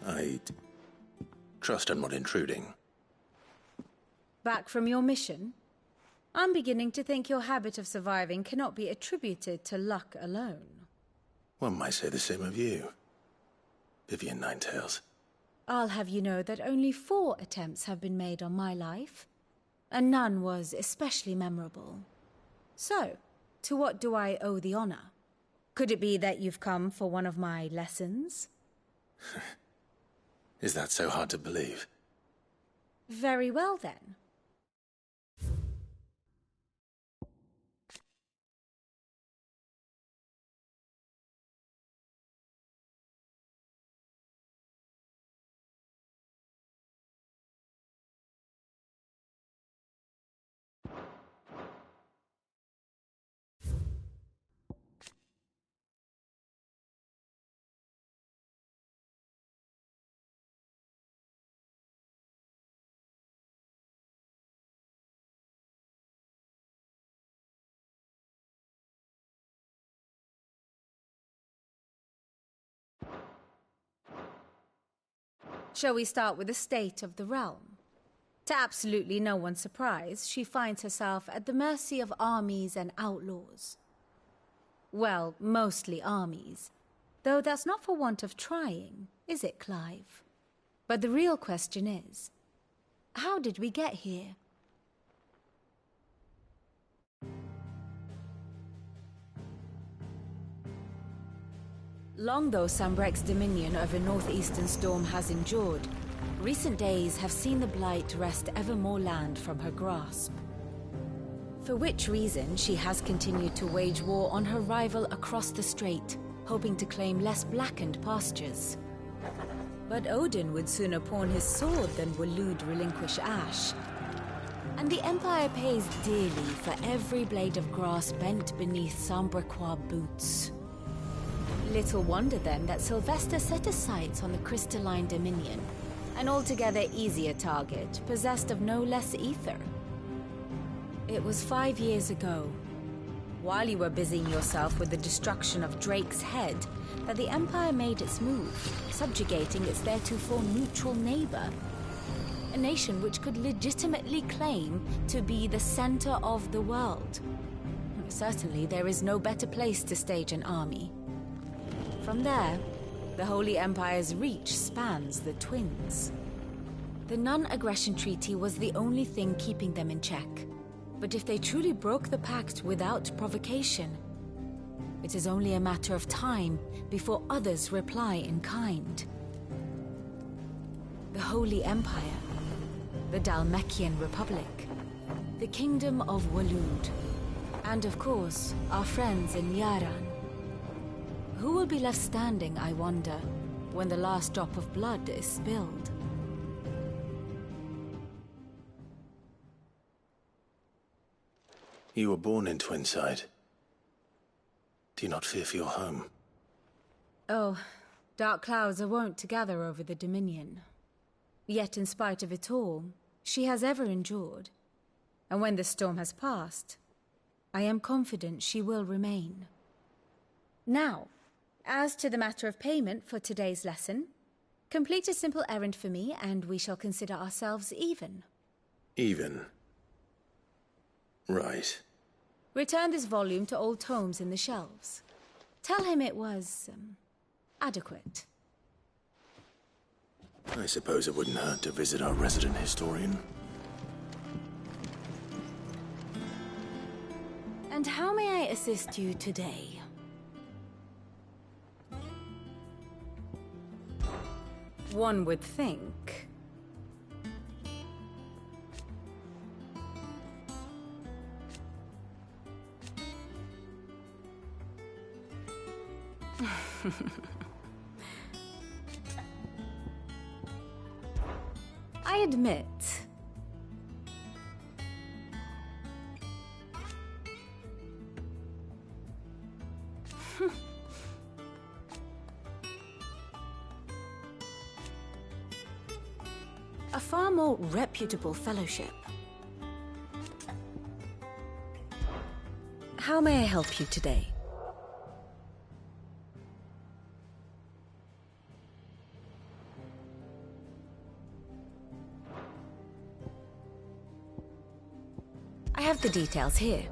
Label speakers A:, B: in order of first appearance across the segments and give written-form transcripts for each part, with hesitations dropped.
A: I trust I'm not intruding.
B: Back from your mission? I'm beginning to think your habit of surviving cannot be attributed to luck alone.
A: One might say the same of you, Vivian Ninetails.
B: I'll have you know that only 4 attempts have been made on my life, and none was especially memorable. So, to what do I owe the honor? Could it be that you've come for one of my lessons?
A: Is that so hard to believe?
B: Very well, then. Shall we start with the state of the realm? To absolutely no one's surprise, she finds herself at the mercy of armies and outlaws. Well, mostly armies. Though that's not for want of trying, is it, Clive? But the real question is, how did we get here? Long though Sanbreque's dominion over northeastern Storm has endured, recent days have seen the Blight wrest ever more land from her grasp. For which reason she has continued to wage war on her rival across the strait, hoping to claim less blackened pastures. But Odin would sooner pawn his sword than Waloed relinquish Ash. And the Empire pays dearly for every blade of grass bent beneath Sanbrequois boots. Little wonder then that Sylvester set his sights on the Crystalline Dominion, an altogether easier target, possessed of no less ether. It was 5 years ago, while you were busying yourself with the destruction of Drake's head, that the Empire made its move, subjugating its theretofore neutral neighbor. A nation which could legitimately claim to be the center of the world. Certainly there is no better place to stage an army. From there, the Holy Empire's reach spans the Twins. The non-aggression treaty was the only thing keeping them in check. But if they truly broke the pact without provocation, it is only a matter of time before others reply in kind. The Holy Empire, the Dhalmekian Republic, the Kingdom of Waloed, and of course, our friends in Yaran. Who will be left standing, I wonder, when the last drop of blood is spilled?
A: You were born in Twinside. Do you not fear for your home?
B: Oh, dark clouds are wont to gather over the Dominion. Yet in spite of it all, she has ever endured. And when the storm has passed, I am confident she will remain. Now, as to the matter of payment for today's lesson, complete a simple errand for me and we shall consider ourselves even.
A: Even? Right.
B: Return this volume to old tomes in the shelves. Tell him it was, adequate.
A: I suppose it wouldn't hurt to visit our resident historian.
B: And how may I assist you today? One would think. I admit. A far more reputable fellowship. How may I help you today? have the details here.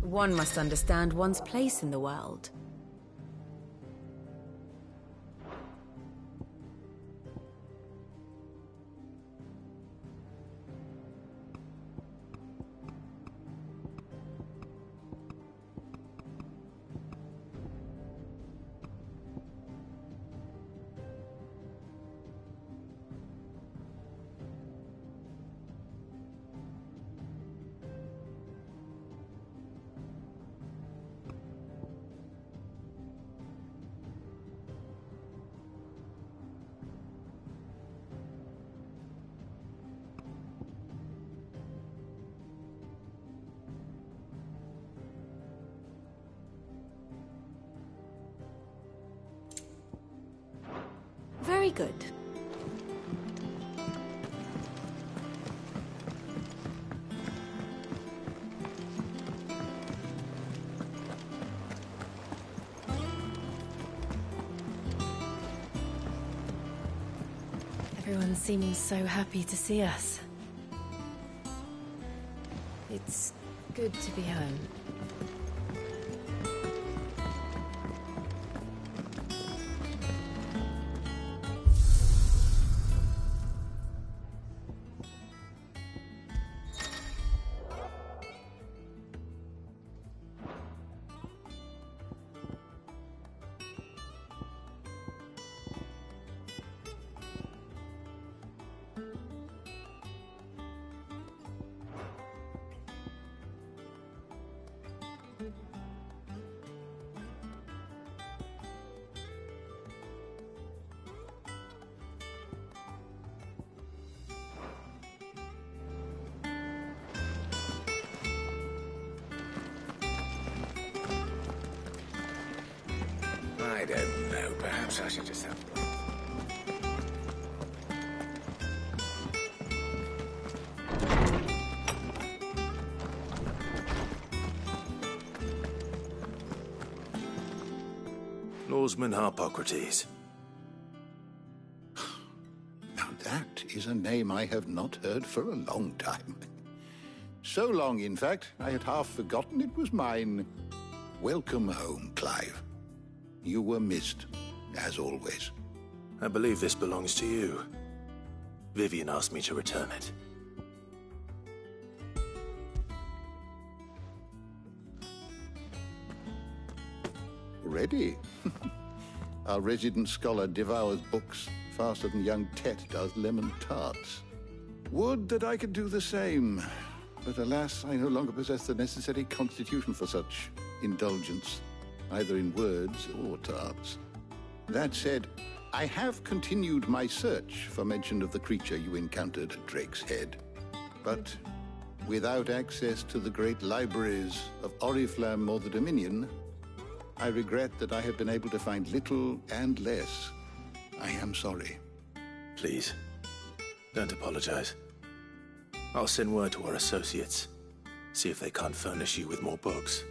B: One must understand one's place in the world. Very good. Everyone seems so happy to see us. It's good to be home.
C: I don't know. Perhaps I should just have a look.
A: Lawsman Harpocrates.
D: Now that is a name I have not heard for a long time. So long, in fact, I had half forgotten it was mine. Welcome home, Clive. You were missed, as always.
A: I believe this belongs to you. Vivian asked me to return it.
D: Ready? Our resident scholar devours books faster than young Tet does lemon tarts. Would that I could do the same. But alas, I no longer possess the necessary constitution for such indulgence, either in words or tarts. That said, I have continued my search for mention of the creature you encountered at Drake's Head. But without access to the great libraries of Oriflamme or the Dominion, I regret that I have been able to find little and less. I am sorry.
A: Please, don't apologize. I'll send word to our associates. See if they can't furnish you with more books.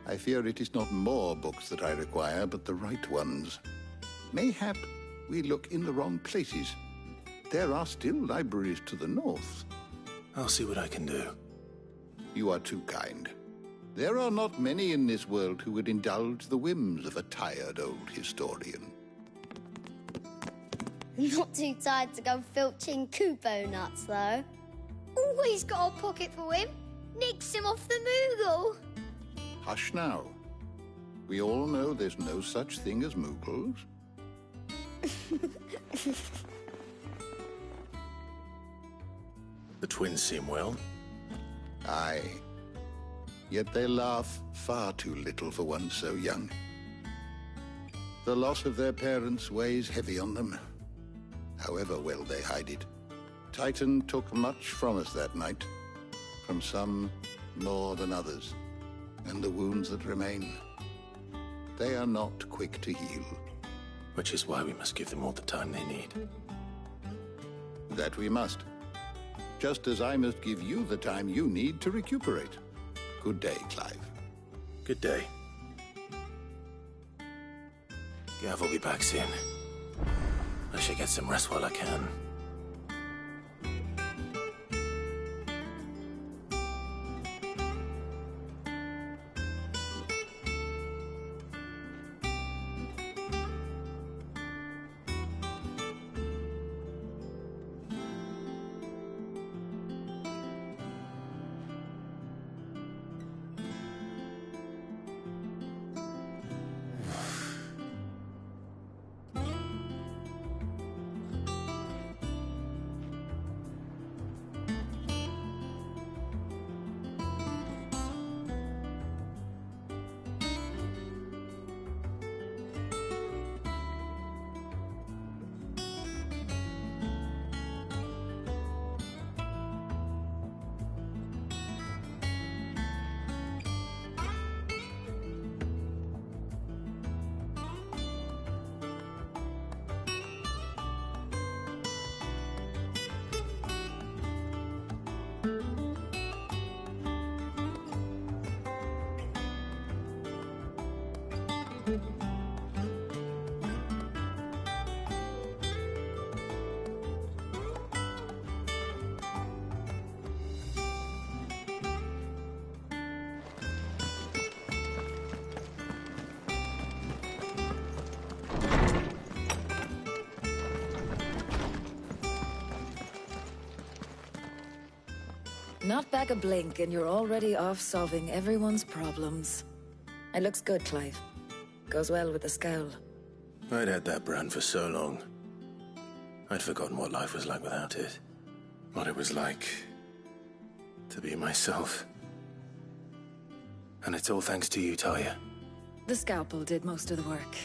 D: I fear it is not more books that I require, but the right ones. Mayhap we look in the wrong places. There are still libraries to the north.
A: I'll see what I can do.
D: You are too kind. There are not many in this world who would indulge the whims of a tired old historian.
E: Not too tired to go filching Kupo nuts, though. Always got a pocket for him. Nicks him off the Moogle.
D: Hush now. We all know there's no such thing as Moogles.
A: The twins seem well.
D: Aye. Yet they laugh far too little for one so young. The loss of their parents weighs heavy on them, however well they hide it. Titan took much from us that night, from some more than others, and the wounds that remain, they are not quick to heal.
A: Which is why we must give them all the time they need.
D: That we must. Just as I must give you the time you need to recuperate. Good day, Clive.
A: Good day. Gav will be back soon. I should get some rest while I can.
F: Not back a blink and you're already off solving everyone's problems. It looks good, Clive. Goes well with the scowl.
A: I'd had that brand for so long. I'd forgotten what life was like without it. What it was like to be myself. And it's all thanks to you, Talia.
F: The scalpel did most of the work.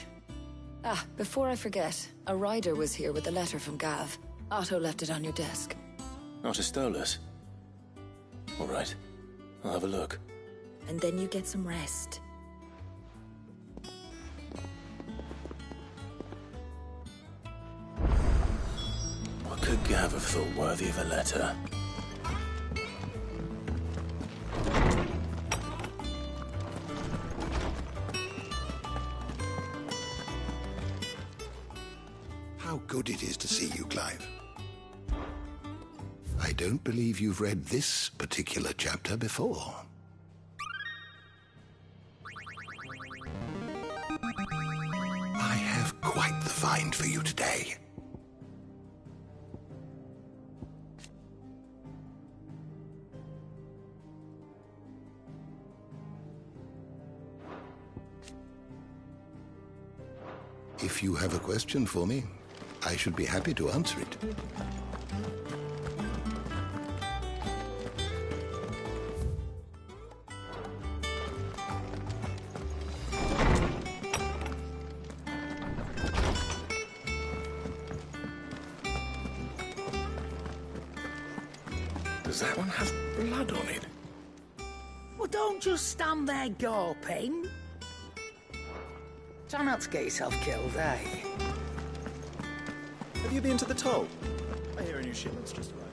F: Ah, before I forget, a rider was here with a letter from Gav. Otto left it on your desk.
A: Not stole us. All right, I'll have a look.
F: And then you get some rest.
A: What could Gav have thought worthy of a letter?
G: How good it is to see you, Clive. I don't believe you've read this particular chapter before. I have quite the find for you today. If you have a question for me, I should be happy to answer it.
C: Does that one have blood on it?
H: Well, don't just stand there gawping. Try not to get yourself killed, eh?
I: Have you been to the toll? I hear a new shipment's just arrived.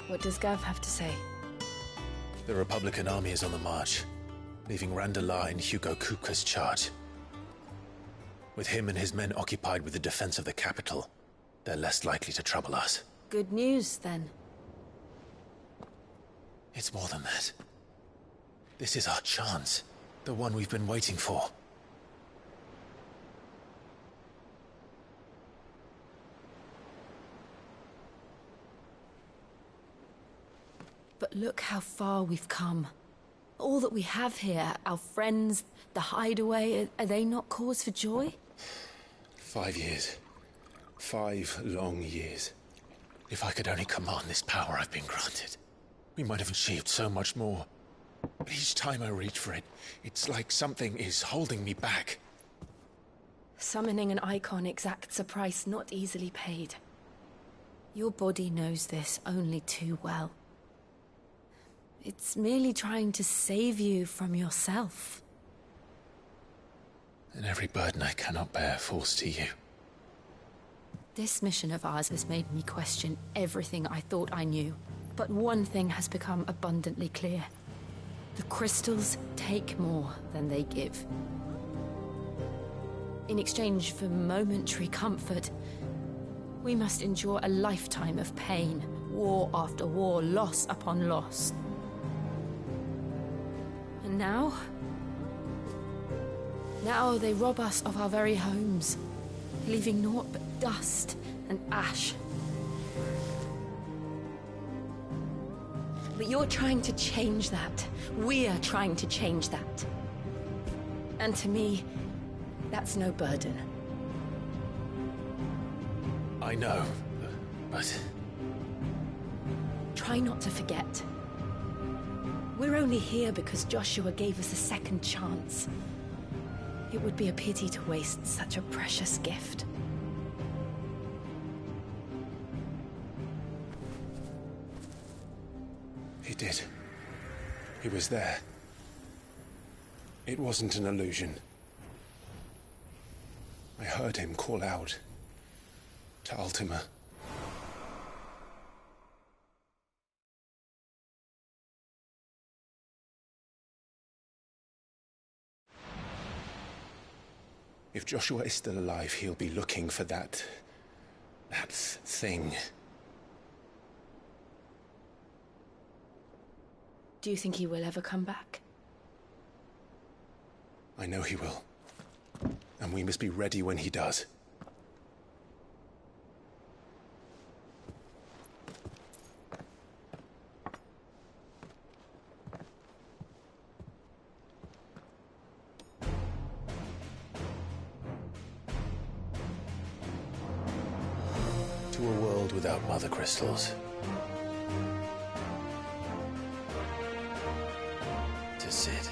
B: What does Gav have to say?
A: The Republican army is on the march, leaving Randalar in Hugo Kupka's charge. With him and his men occupied with the defense of the capital, they're less likely to trouble us.
B: Good news, then.
A: It's more than that. This is our chance. The one we've been waiting for.
B: But look how far we've come. All that we have here, our friends, the hideaway, are they not cause for joy?
A: 5 years. 5 long years. If I could only command this power I've been granted, we might have achieved so much more. But each time I reach for it, it's like something is holding me back.
B: Summoning an icon exacts a price not easily paid. Your body knows this only too well. It's merely trying to save you from yourself.
A: And every burden I cannot bear falls to you.
B: This mission of ours has made me question everything I thought I knew. But one thing has become abundantly clear. The crystals take more than they give. In exchange for momentary comfort, we must endure a lifetime of pain, war after war, loss upon loss. And now they rob us of our very homes, leaving naught but dust and ash. But you're trying to change that. We're trying to change that. And to me, that's no burden.
A: I know, but...
B: Try not to forget. We're only here because Joshua gave us a second chance. It would be a pity to waste such a precious gift.
A: He did. He was there. It wasn't an illusion. I heard him call out to Ultima. If Joshua is still alive, he'll be looking for that thing.
B: Do you think he will ever come back?
A: I know he will. And we must be ready when he does. without mother crystals. To Cid.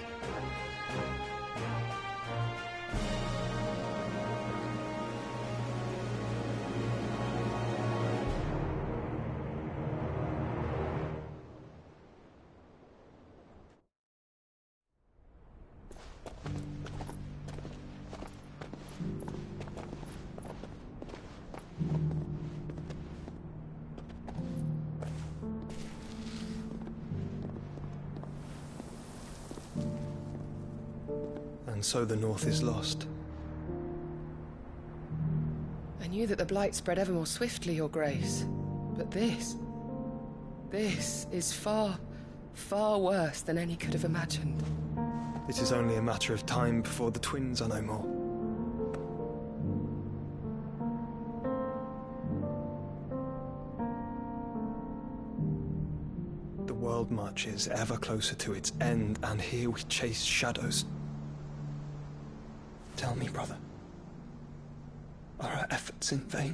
J: And so the North is lost.
K: I knew that the Blight spread ever more swiftly, Your Grace. But this is far, far worse than any could have imagined.
J: It is only a matter of time before the twins are no more. The world marches ever closer to its end, and here we chase shadows. Tell me, brother, are our efforts in vain?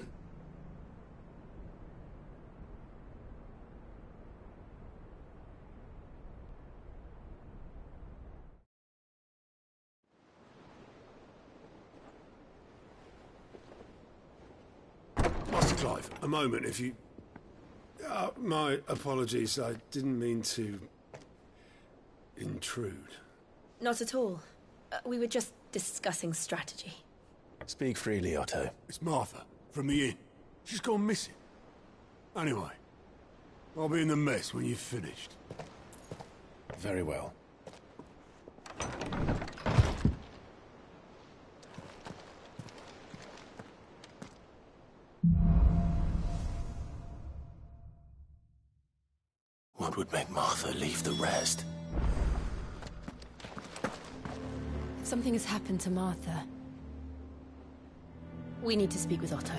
L: Master Clive, a moment, if you... my apologies, I didn't mean to... intrude.
B: Not at all. We were just discussing strategy.
A: Speak freely, Otto.
L: It's Martha, from the inn. She's gone missing. Anyway, I'll be in the mess when you've finished.
A: Very well. What would make Martha leave the rest?
B: Something has happened to Martha. We need to speak with Otto.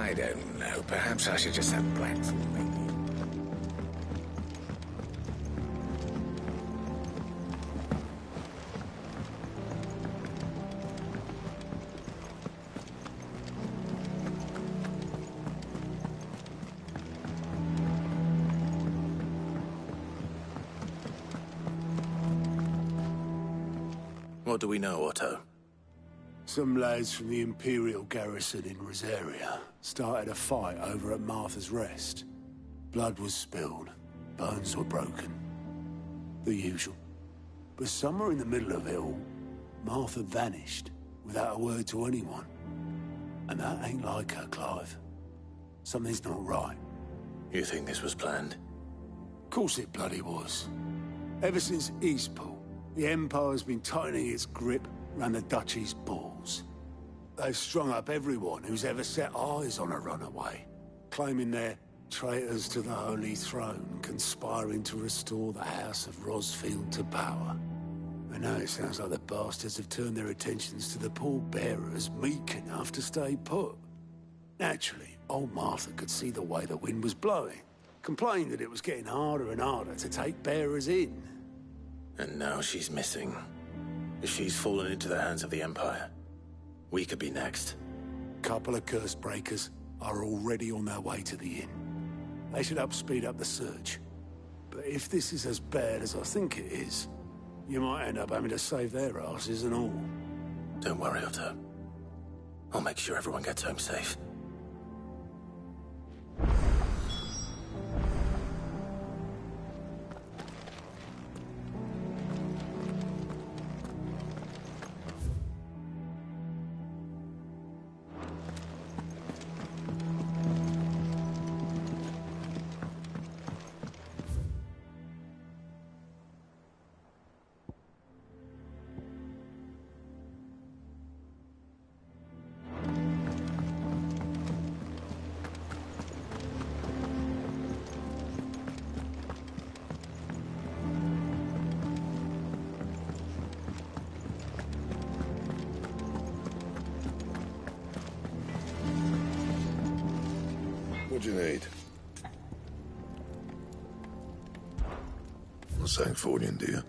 C: I don't know. Perhaps I should just have Black fool me.
A: What do we know, Otto?
L: Some lads from the Imperial garrison in Rosaria started a fight over at Martha's Rest. Blood was spilled, bones were broken. The usual. But somewhere in the middle of it all, Martha vanished without a word to anyone. And that ain't like her, Clive. Something's not right.
A: You think this was planned?
L: Of course it bloody was. Ever since Eastpool, the Empire's been tightening its grip around the Duchy's balls. They've strung up everyone who's ever set eyes on a runaway, claiming they're traitors to the Holy Throne, conspiring to restore the House of Rosfield to power. And now it sounds like the bastards have turned their attentions to the pallbearers meek enough to stay put. Naturally, old Martha could see the way the wind was blowing, complained that it was getting harder and harder to take bearers in.
A: And now she's missing. If she's fallen into the hands of the Empire, we could be next.
L: Couple of curse breakers are already on their way to the inn. They should help speed up the search. But if this is as bad as I think it is, you might end up having to save their asses and all.
A: Don't worry, Otto. I'll make sure everyone gets home safe.
G: What do you need? A Sangfordian, do you?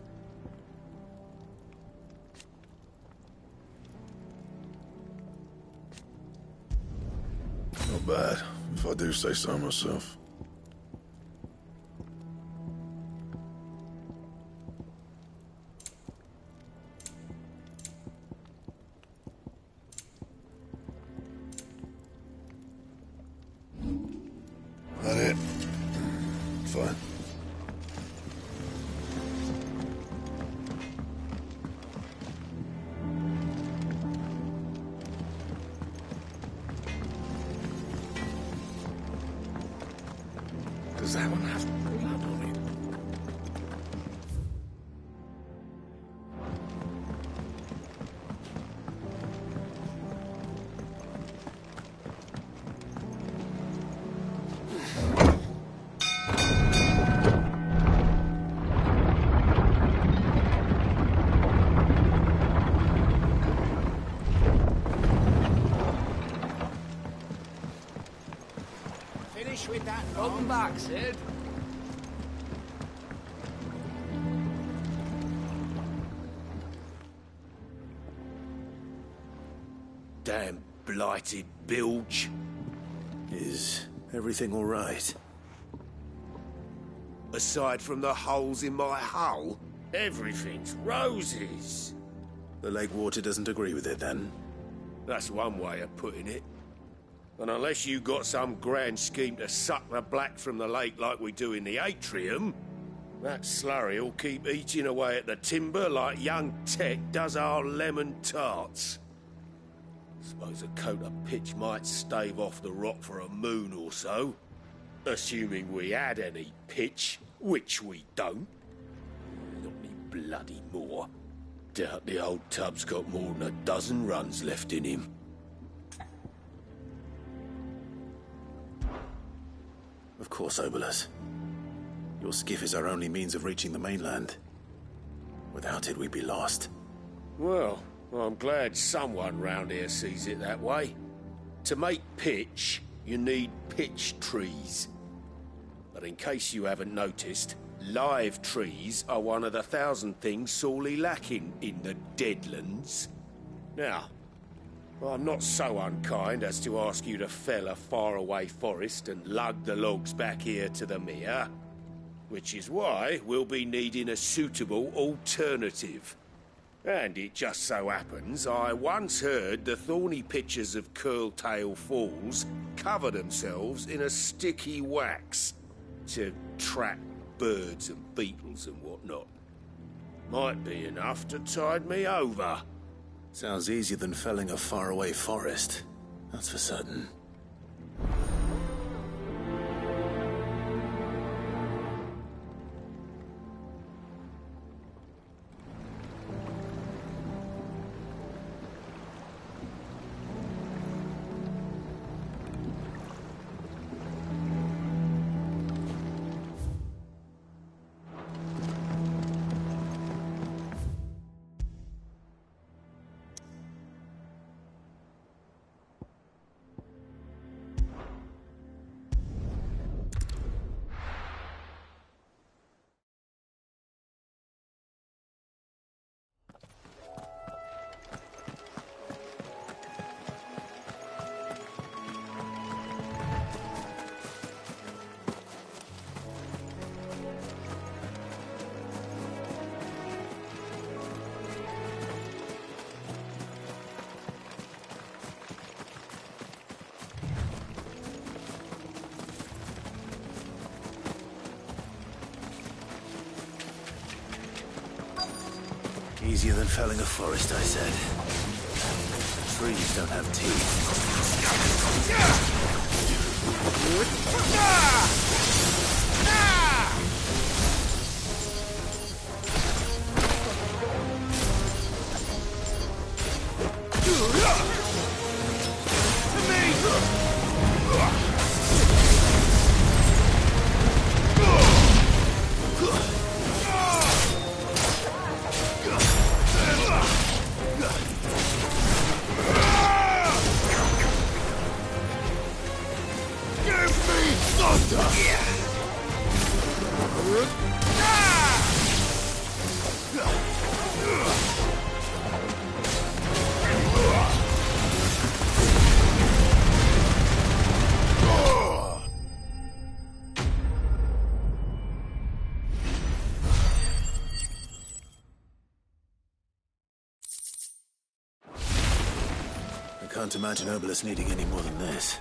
G: Not bad, if I do say so myself. That it? Fine.
C: Does that one have blood on it?
H: Finish with that. Welcome back, Sid.
M: Damn blighted bilge.
A: Is everything all right?
M: Aside from the holes in my hull, everything's roses.
A: The lake water doesn't agree with it, then?
M: That's one way of putting it. And unless you got some grand scheme to suck the black from the lake like we do in the atrium, that slurry will keep eating away at the timber like young Tech does our lemon tarts. Suppose a coat of pitch might stave off the rot for a moon or so. Assuming we had any pitch, which we don't. Not any bloody more. Doubt the old tub's got more than a dozen runs left in him.
A: Of course, Obolus. Your skiff is our only means of reaching the mainland. Without it, we'd be lost.
M: Well, I'm glad someone round here sees it that way. To make pitch, you need pitch trees. But in case you haven't noticed, live trees are one of the 1,000 things sorely lacking in the Deadlands. Now, I'm not so unkind as to ask you to fell a faraway forest and lug the logs back here to the mere, which is why we'll be needing a suitable alternative. And it just so happens I once heard the thorny pitchers of Curltail Falls cover themselves in a sticky wax to trap birds and beetles and whatnot. Might be enough to tide me over.
A: Sounds easier than felling a faraway forest. That's for certain. Easier than felling a forest, I said. Trees don't have teeth. Can't imagine Obelisk needing any more than this.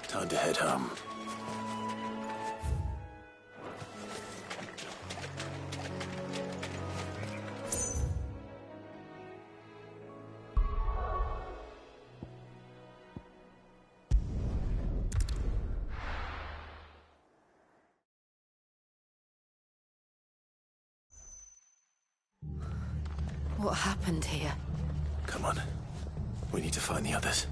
A: Time to head home.
F: What happened here?
A: Come on. We need to find the others.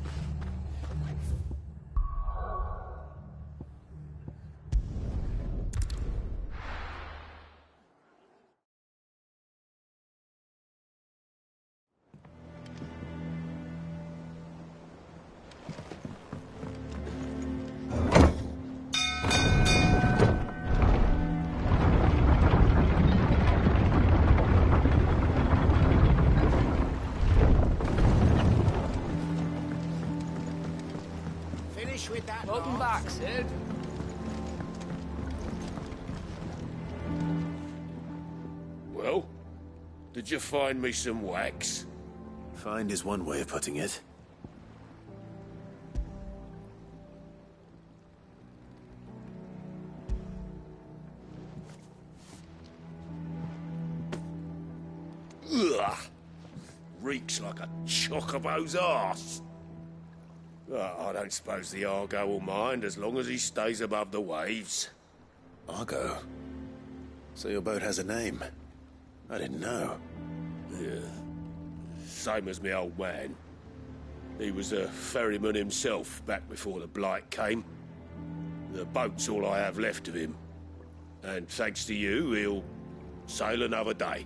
N: Welcome back, Sid.
M: Well, did you find me some wax?
A: Find is one way of putting it.
M: Ugh! Reeks like a chocobo's arse. I don't suppose the Argo will mind as long as he stays above the waves.
A: Argo? So your boat has a name? I didn't know.
M: Yeah. Same as me old man. He was a ferryman himself back before the Blight came. The boat's all I have left of him. And thanks to you, he'll sail another day.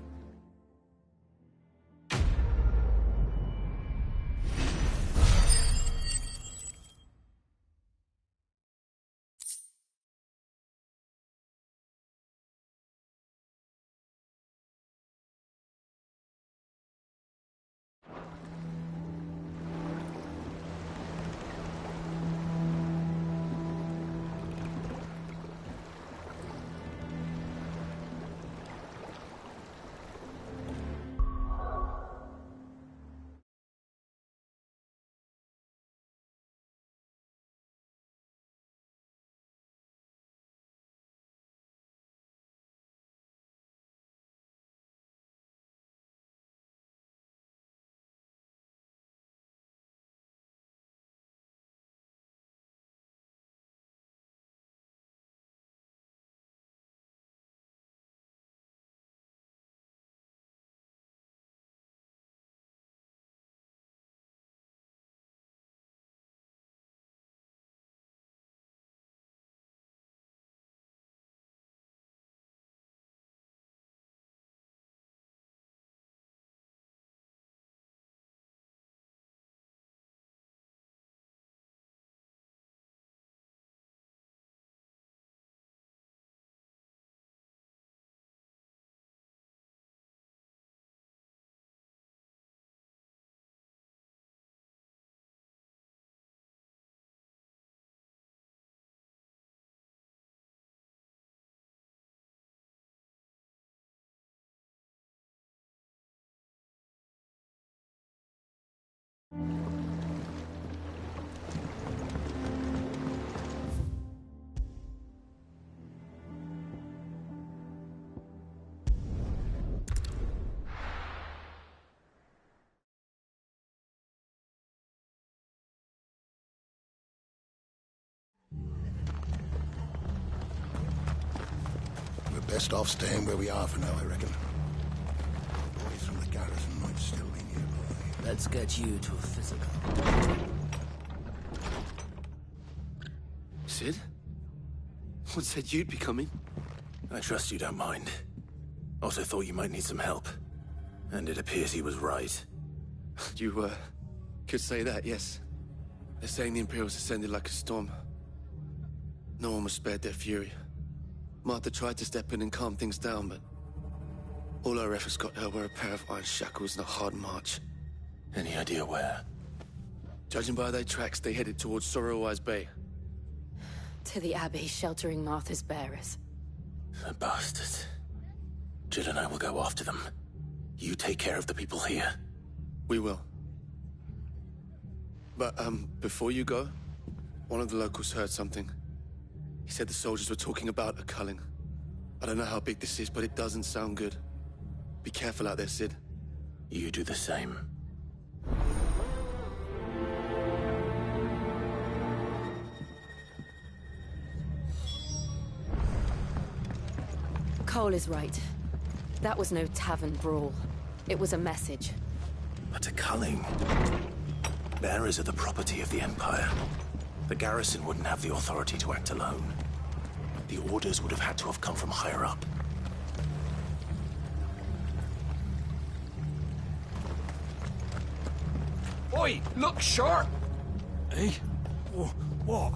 G: best off staying where we are for now, I reckon. Boys from the garrison might still be nearby.
N: Let's get you to a physical.
O: Sid? What said you'd be coming?
A: I trust you don't mind. Also thought you might need some help. And it appears he was right.
O: You, could say that, yes. They're saying the Imperials ascended like a storm. No one was spared their fury. Martha tried to step in and calm things down, but all our efforts got her were a pair of iron shackles and a hard march.
A: Any idea where?
O: Judging by their tracks, they headed towards Sorrowwise Bay.
P: To the Abbey sheltering Martha's bearers.
A: The bastards. Jill and I will go after them. You take care of the people here.
O: We will. But, before you go, one of the locals heard something. He said the soldiers were talking about a culling. I don't know how big this is, but it doesn't sound good. Be careful out there, Sid.
A: You do the same.
P: Cole is right. That was no tavern brawl. It was a message.
A: But a culling. Bearers are the property of the Empire. The garrison wouldn't have the authority to act alone. The orders would have had to have come from higher up.
N: Oi, look sharp!
L: Hey? What?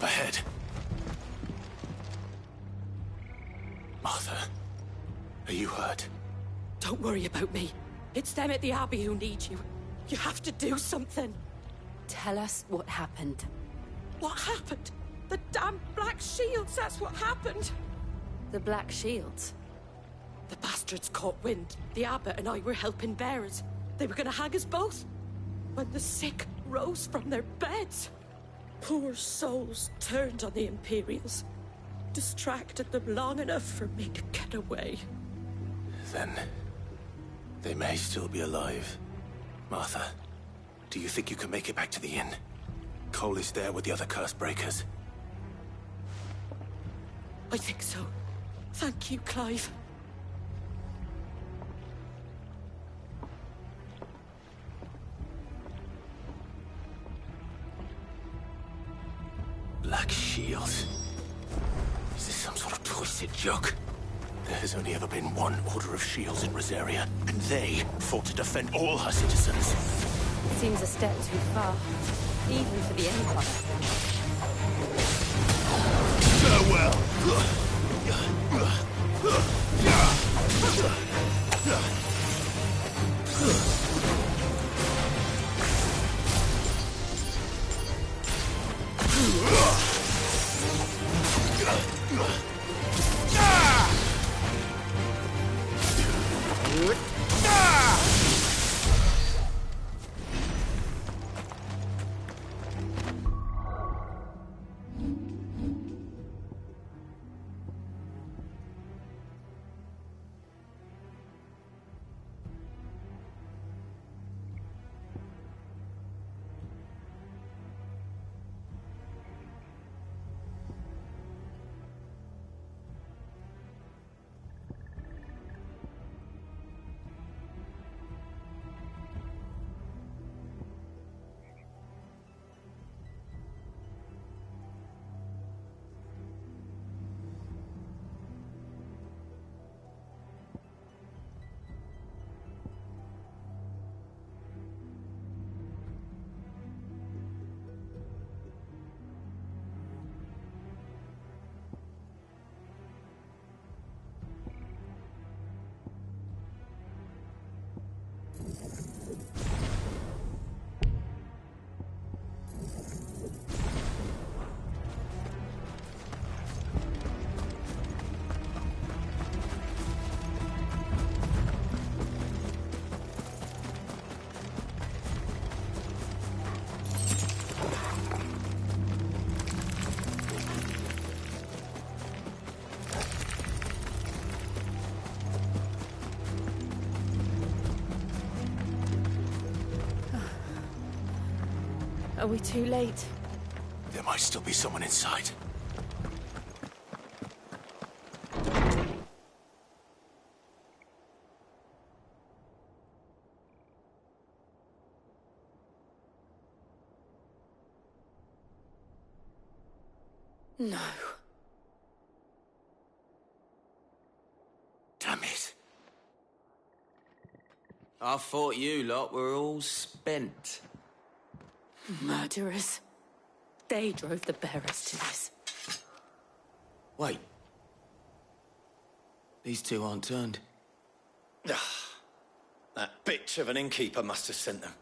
A: Ahead. Martha, are you hurt?
Q: Don't worry about me. It's them at the Abbey who need you. You have to do something.
P: Tell us what happened.
Q: What happened? The damn Black Shields, that's what happened.
P: The Black Shields?
Q: The bastards caught wind. The Abbot and I were helping bearers. They were gonna hang us both. When the sick rose from their beds, poor souls turned on the Imperials. Distracted them long enough for me to get away.
A: Then they may still be alive. Martha, do you think you can make it back to the inn? Cole is there with the other curse breakers.
Q: I think so. Thank you, Clive.
A: Black Shields? Is this some sort of twisted joke? There has only ever been one Order of Shields in Rosaria, and they fought to defend all her citizens.
P: Seems a step too far, even for the Empire.
A: Farewell!
P: Are we too late?
A: There might still be someone inside.
Q: No.
A: Damn it.
N: I thought you lot were all spent.
Q: Murderers. They drove the bearers to this.
N: Wait. These two aren't turned.
I: That bitch of an innkeeper must have sent them.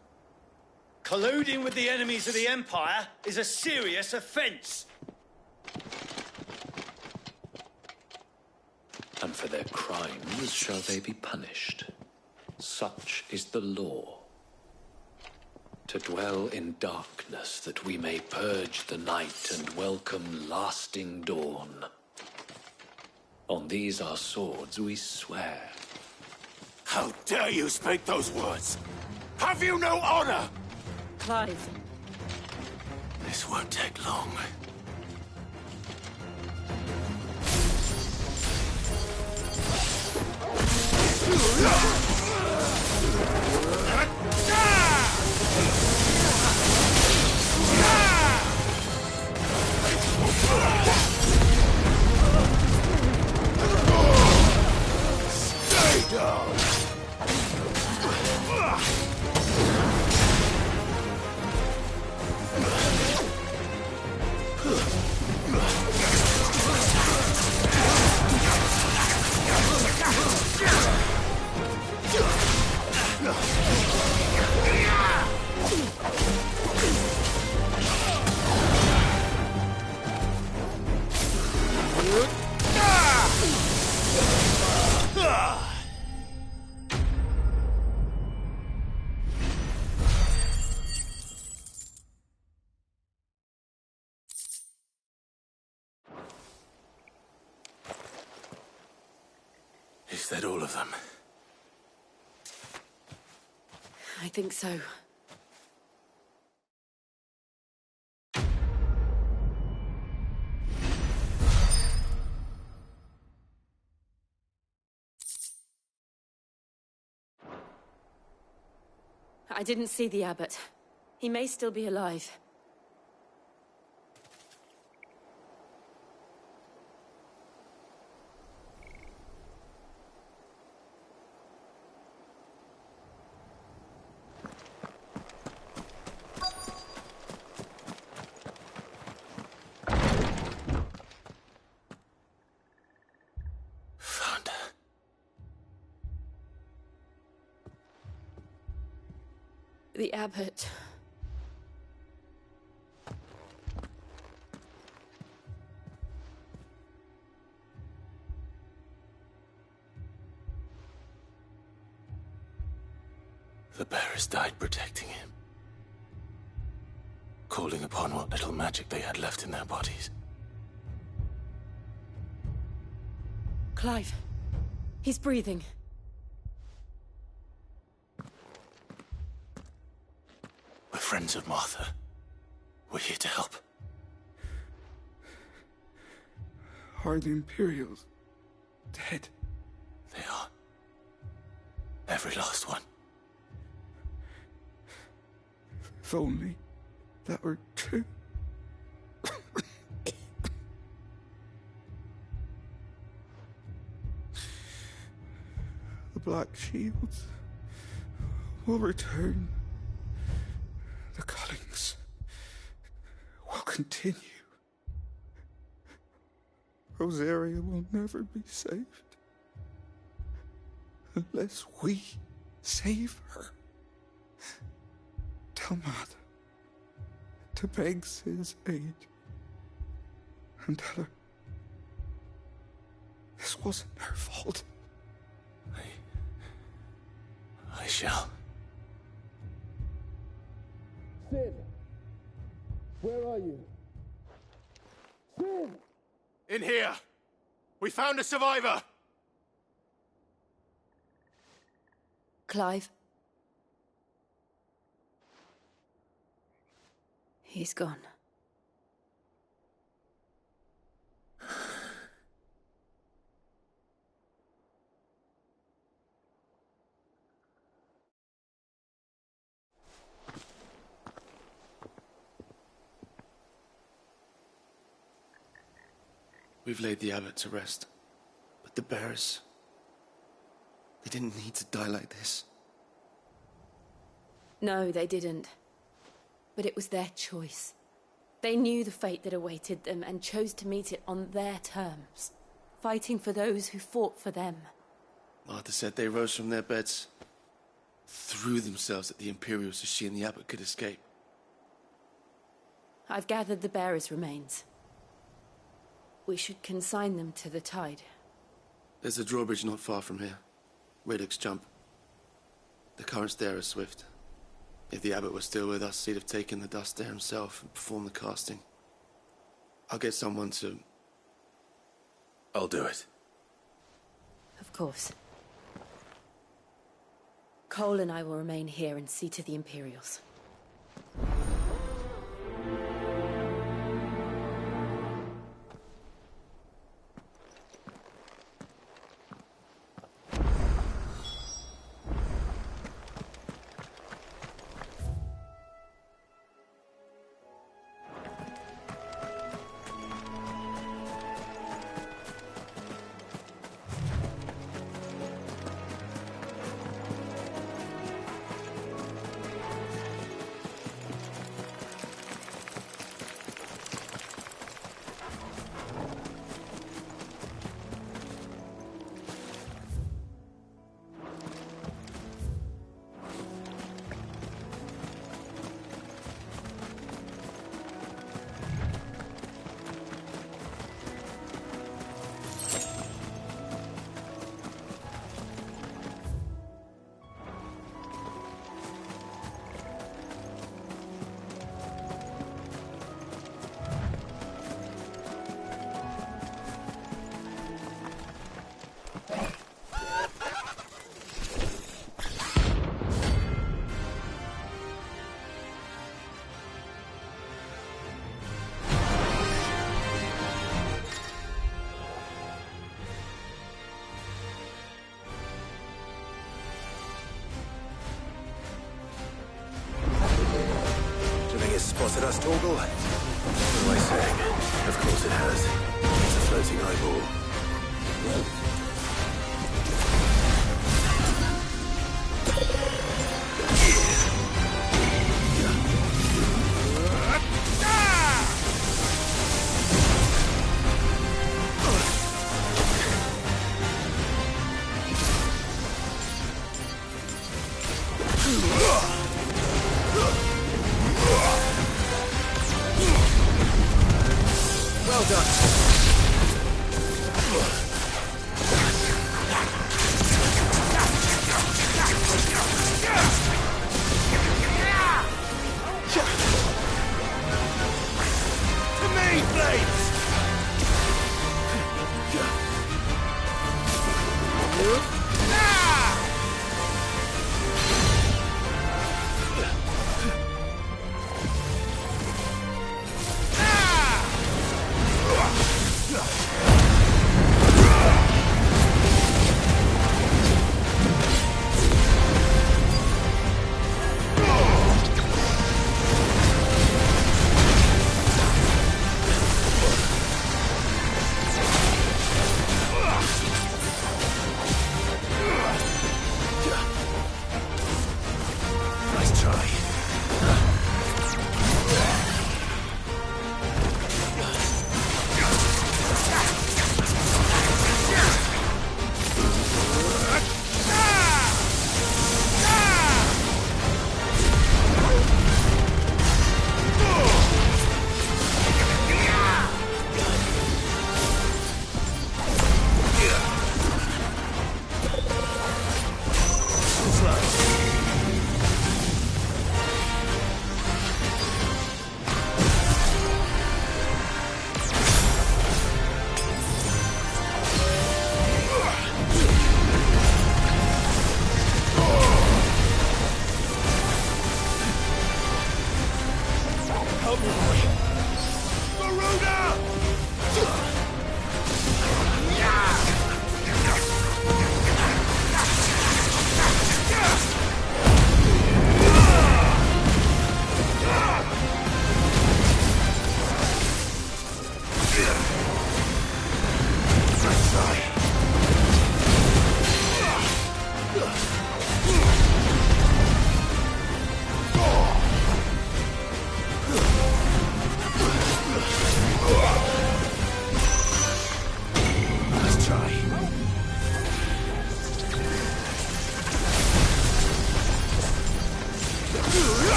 I: Colluding with the enemies of the Empire is a serious offence.
R: And for their crimes shall they be punished. Such is the law. To dwell in darkness that we may purge the night and welcome lasting dawn. On these our swords we swear.
M: How dare you speak those words? Have you no honor?
Q: Clive.
A: This won't take long.
M: Stay down!
A: Is that all of them?
P: I think so. I didn't see the abbot. He may still be alive.
A: Found her.
P: The abbot.
A: The bearers died protecting him. Calling upon what little magic they had left in their bodies.
P: Clive. He's breathing.
A: We're friends of Martha. We're here to help.
S: Are the Imperials dead?
A: They are. Every last one.
S: If only that were true. The Black Shields will return. The cuttings will continue. Rosaria will never be saved unless we save her. Tell Martha to beg Cid's aid and tell her this wasn't her fault.
A: I shall.
T: Cid! Where are you? Cid!
M: In here! We found a survivor!
P: Clive. He's gone.
O: We've laid the abbot to rest. But the bearers... they didn't need to die like this.
P: No, they didn't. But it was their choice. They knew the fate that awaited them and chose to meet it on their terms, fighting for those who fought for them.
O: Martha said they rose from their beds, threw themselves at the Imperials so she and the abbot could escape.
P: I've gathered the bearers' remains. We should consign them to the tide.
O: There's a drawbridge not far from here. Radix Jump. The currents there are swift. If the abbot was still with us, he'd have taken the dust there himself and performed the casting. I'll get someone to...
A: I'll do it.
P: Of course. Cole and I will remain here and see to the Imperials.
A: Torgal? What am I saying? Of course it has. It's a floating eyeball.
T: Well done.
M: To me, Blades!
A: Nice try.
M: Help me, boy. Garuda!
A: Nice try. Nice try.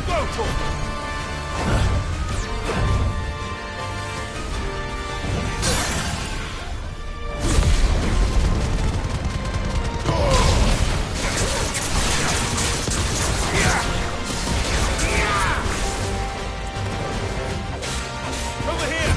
M: Go for it! Over here!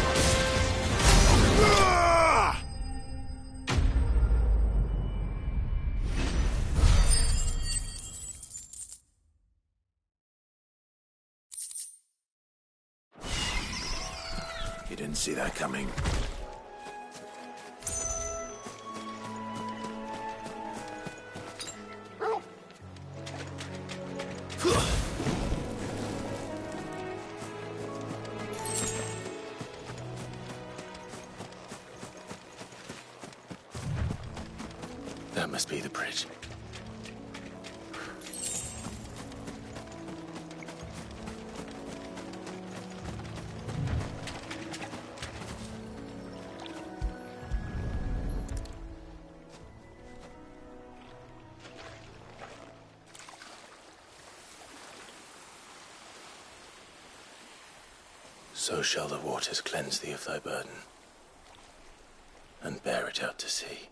A: You didn't see that coming. That must be the bridge. So shall the waters cleanse thee of thy burden, and bear it out to sea.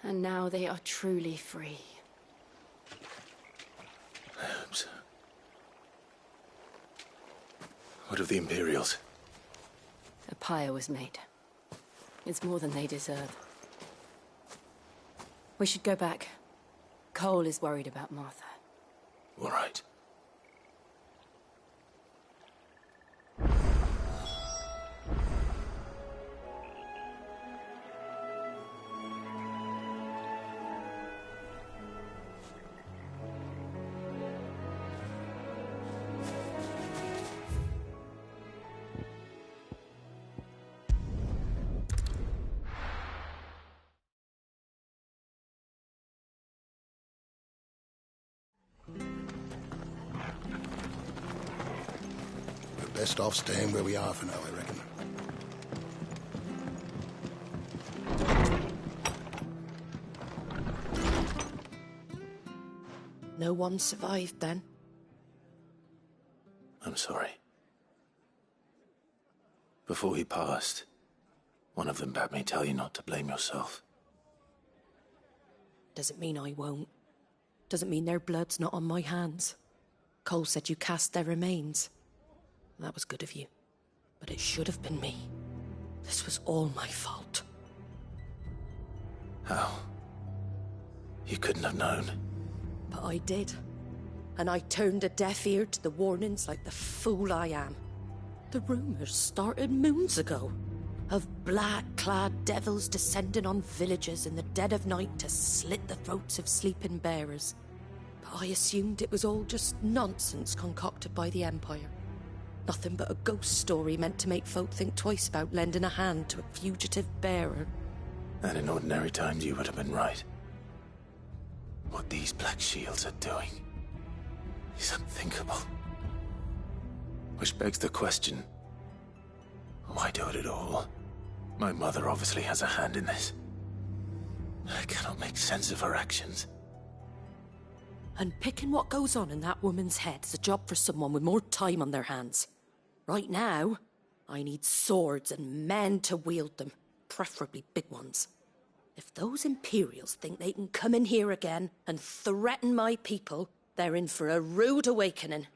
P: And now they are truly free.
A: I hope so. What of the Imperials?
P: A pyre was made. It's more than they deserve. We should go back. Cole is worried about Martha.
A: All right.
G: Best off staying where we are for now, I reckon.
Q: No one survived then?
A: I'm sorry. Before he passed, one of them bade me tell you not to blame yourself.
Q: Doesn't mean I won't. Doesn't mean their blood's not on my hands. Cole said you cast their remains. That was good of you. But it should have been me. This was all my fault.
A: How? You couldn't have known.
Q: But I did. And I turned a deaf ear to the warnings like the fool I am. The rumours started moons ago. Of black-clad devils descending on villages in the dead of night to slit the throats of sleeping bearers. But I assumed it was all just nonsense concocted by the Empire. Nothing but a ghost story meant to make folk think twice about lending a hand to a fugitive bearer.
A: And in ordinary times you would have been right. What these Black Shields are doing is unthinkable. Which begs the question, why do it at all? My mother obviously has a hand in this. I cannot make sense of her actions.
Q: And picking what goes on in that woman's head is a job for someone with more time on their hands. Right now, I need swords and men to wield them, preferably big ones. If those Imperials think they can come in here again and threaten my people, they're in for a rude awakening.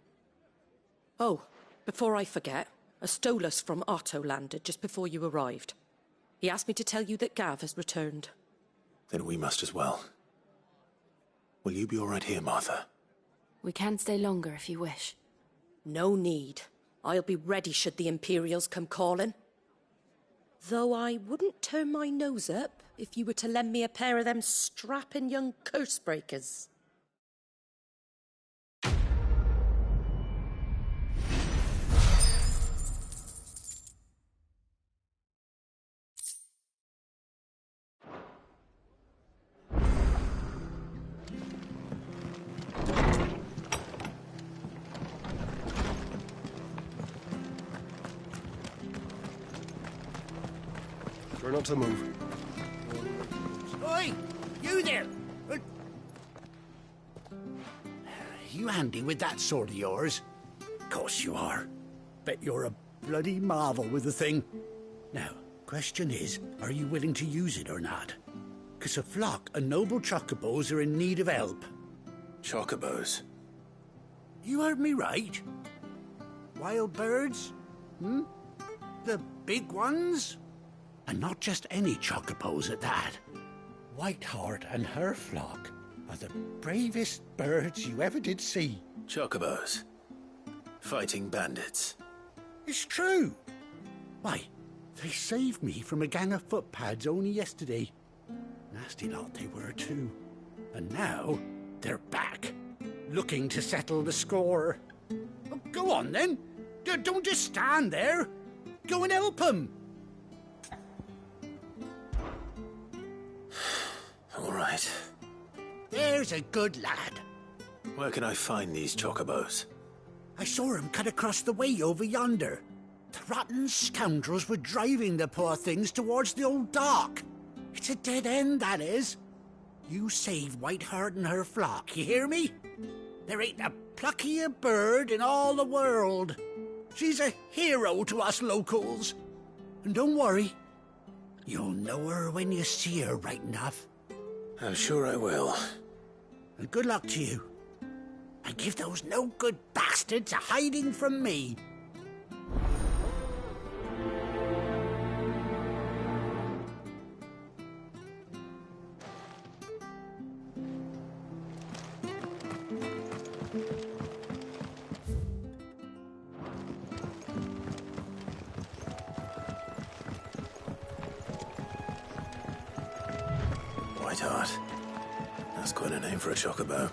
Q: Oh, before I forget, a Stolas from Otto landed just before you arrived. He asked me to tell you that Gav has returned.
A: Then we must as well. Will you be all right here, Martha?
P: We can stay longer if you wish.
Q: No need. I'll be ready should the Imperials come calling. Though I wouldn't turn my nose up if you were to lend me a pair of them strapping young curse breakers.
J: Try not to move.
H: Oi! You there! You handy with that sword of yours? Course you are. Bet you're a bloody marvel with the thing. Now, question is, are you willing to use it or not? 'Cause a flock of noble chocobos are in need of help.
A: Chocobos?
H: You heard me right. Wild birds? The big ones? And not just any chocobos at that. Whiteheart and her flock are the bravest birds you ever did see.
A: Chocobos? Fighting bandits?
H: It's true. Why, they saved me from a gang of footpads only yesterday. Nasty lot they were too. And now they're back, looking to settle the score. Oh, go on then. Don't just stand there. Go and help them.
A: All right.
H: There's a good lad.
A: Where can I find these chocobos?
H: I saw him cut across the way over yonder. The rotten scoundrels were driving the poor things towards the old dock. It's a dead end, that is. You save Whiteheart and her flock, you hear me? There ain't a pluckier bird in all the world. She's a hero to us locals. And don't worry, you'll know her when you see her right enough.
A: I'm sure I will.
H: And good luck to you. And give those no-good bastards a hiding from me.
A: Whiteheart. That's quite a name for a chocobo.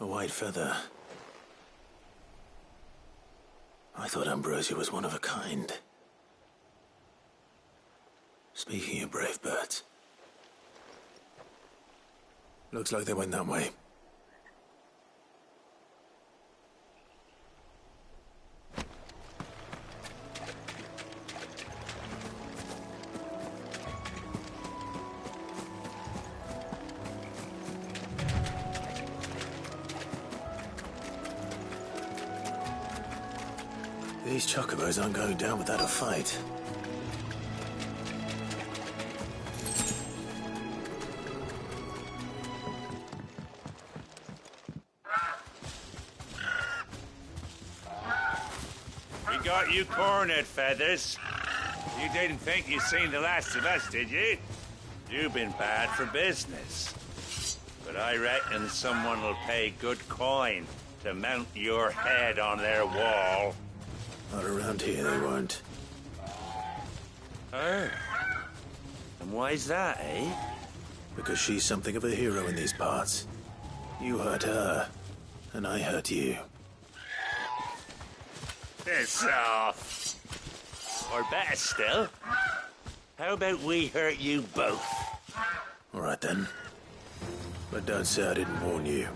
A: A white feather. I thought Ambrosia was one of a kind. Speaking of brave birds. Looks like they went that way. These chocobos aren't going down without a fight.
U: We got you cornered, Feathers. You didn't think you'd seen the last of us, did you? You've been bad for business. But I reckon someone will pay good coin to mount your head on their wall.
A: Not around here, they won't.
U: Oh. And why's that, eh?
A: Because she's something of a hero in these parts. You hurt her, and I hurt you.
U: Piss off. Or better still, how about we hurt you both?
A: All right, then. But don't say I didn't warn you.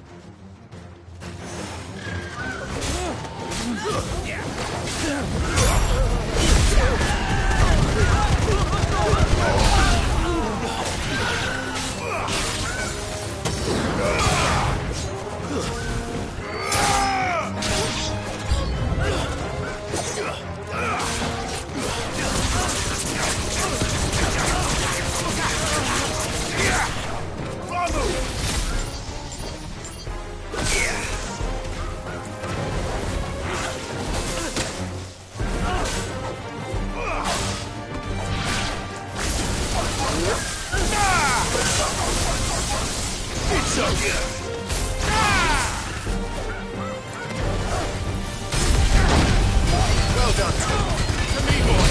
T: Well done. To me, boy.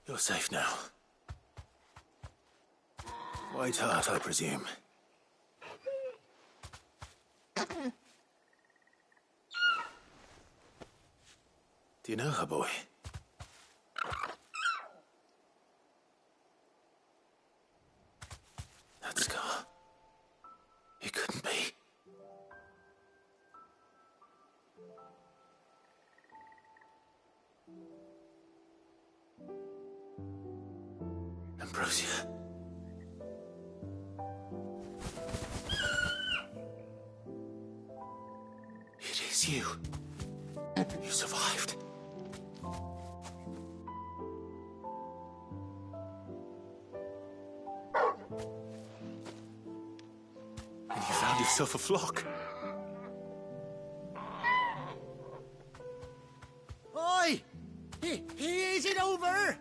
A: You're safe now. White Heart, I presume. Do you know her, boy? That scar. It couldn't be. Ambrosia. It is you. You survived. found yourself a flock.
H: Oi! Is it over?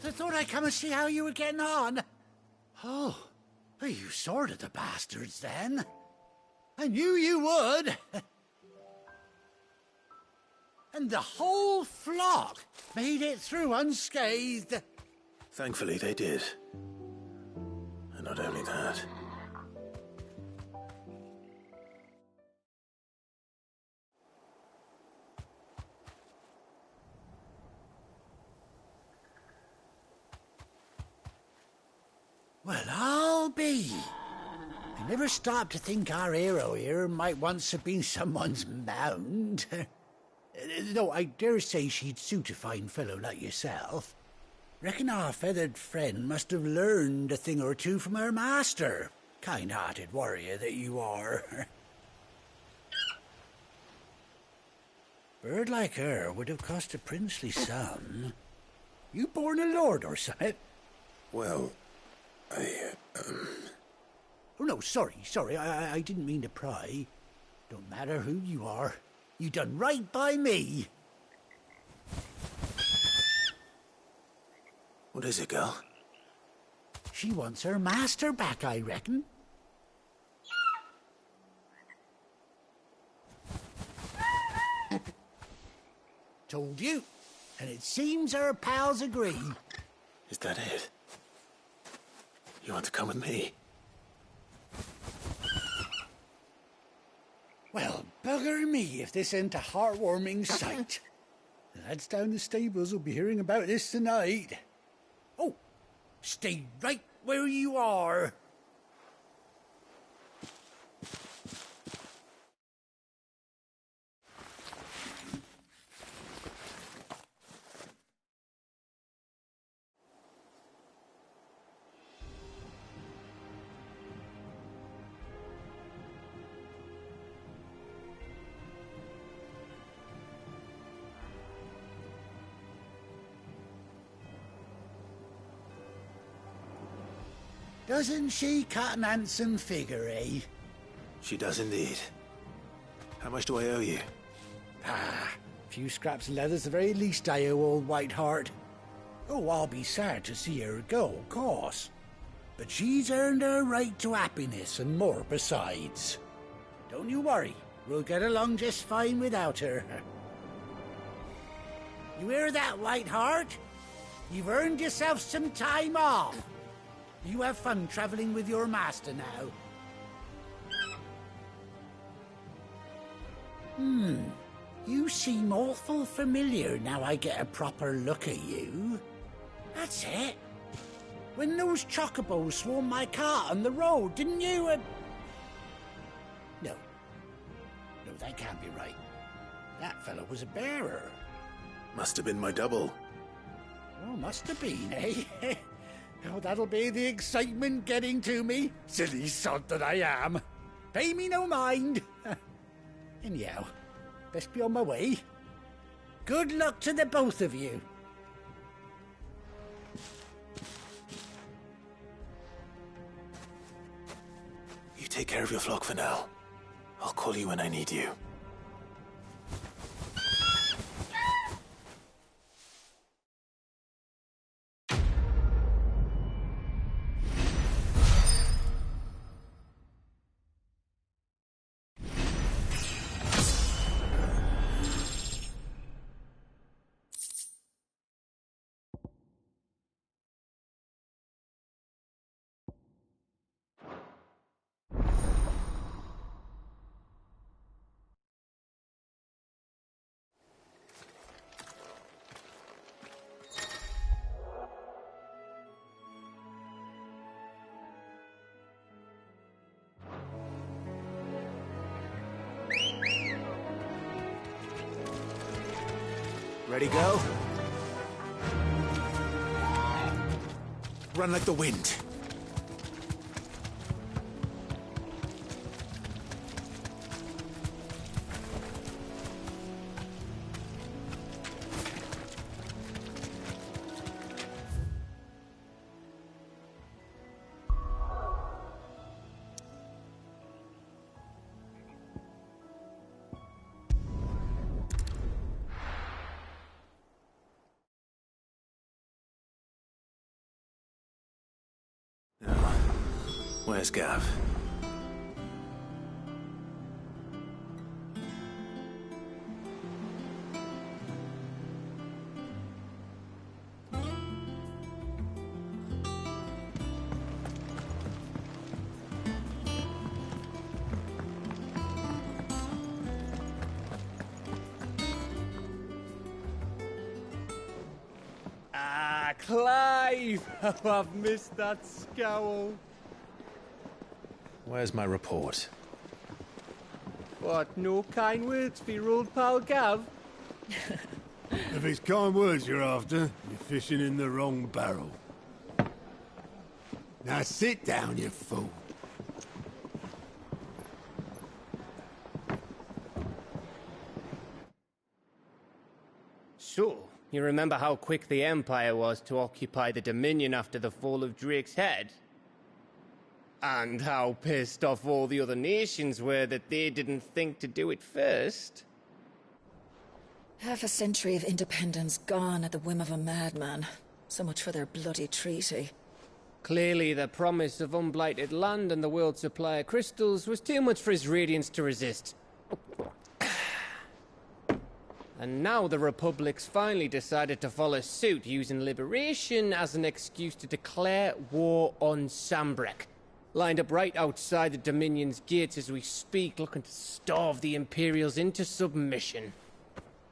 H: I thought I'd come and see how you were getting on. Oh, you sorted the bastards then. I knew you would. And the whole flock made it through unscathed.
A: Thankfully, they did. And not only that.
H: Well, I'll be. I never stopped to think our hero here might once have been someone's mound. Though I dare say she'd suit a fine fellow like yourself. Reckon our feathered friend must have learned a thing or two from her master. Kind-hearted warrior that you are. Bird like her would have cost a princely sum. You born a lord or something?
A: Well,
H: Oh, no, sorry. I didn't mean to pry. Don't matter who you are. You done right by me.
A: What is it, girl?
H: She wants her master back, I reckon. Told you. And it seems her pals agree.
A: Is that it? You want to come with me?
H: Well, bugger me if this ain't a heartwarming sight. The lads down the stables will be hearing about this tonight. Oh, stay right where you are. Doesn't she cut an handsome figure, eh?
A: She does indeed. How much do I owe you?
H: A few scraps of leather's the very least I owe old Whiteheart. Oh, I'll be sad to see her go, of course. But she's earned her right to happiness and more besides. Don't you worry, we'll get along just fine without her. You hear that, Whiteheart? You've earned yourself some time off. You have fun traveling with your master now. You seem awful familiar now I get a proper look at you. That's it. When those chocobos swarmed my cart on the road, didn't you? No, that can't be right. That fellow was a bearer.
A: Must have been my double.
H: Oh, must have been, eh? Oh, that'll be the excitement getting to me. Silly sod that I am. Pay me no mind. Anyhow, best be on my way. Good luck to the both of you.
A: You take care of your flock for now. I'll call you when I need you. Ready, go? Run like the wind. Where's Gav?
E: Clive! Oh, I've missed that scowl.
A: Where's my report?
E: What, no kind words for your old pal Gav?
L: If it's kind words you're after, you're fishing in the wrong barrel. Now sit down, you fool.
E: So, you remember how quick the Empire was to occupy the Dominion after the fall of Drake's Head? And how pissed off all the other nations were that they didn't think to do it first?
F: Half a century of independence gone at the whim of a madman. So much for their bloody treaty.
E: Clearly, the promise of unblighted land and the world's supply of crystals was too much for his radiance to resist. And now the Republic's finally decided to follow suit, using liberation as an excuse to declare war on Sambrek. Lined up right outside the Dominion's gates as we speak, looking to starve the Imperials into submission.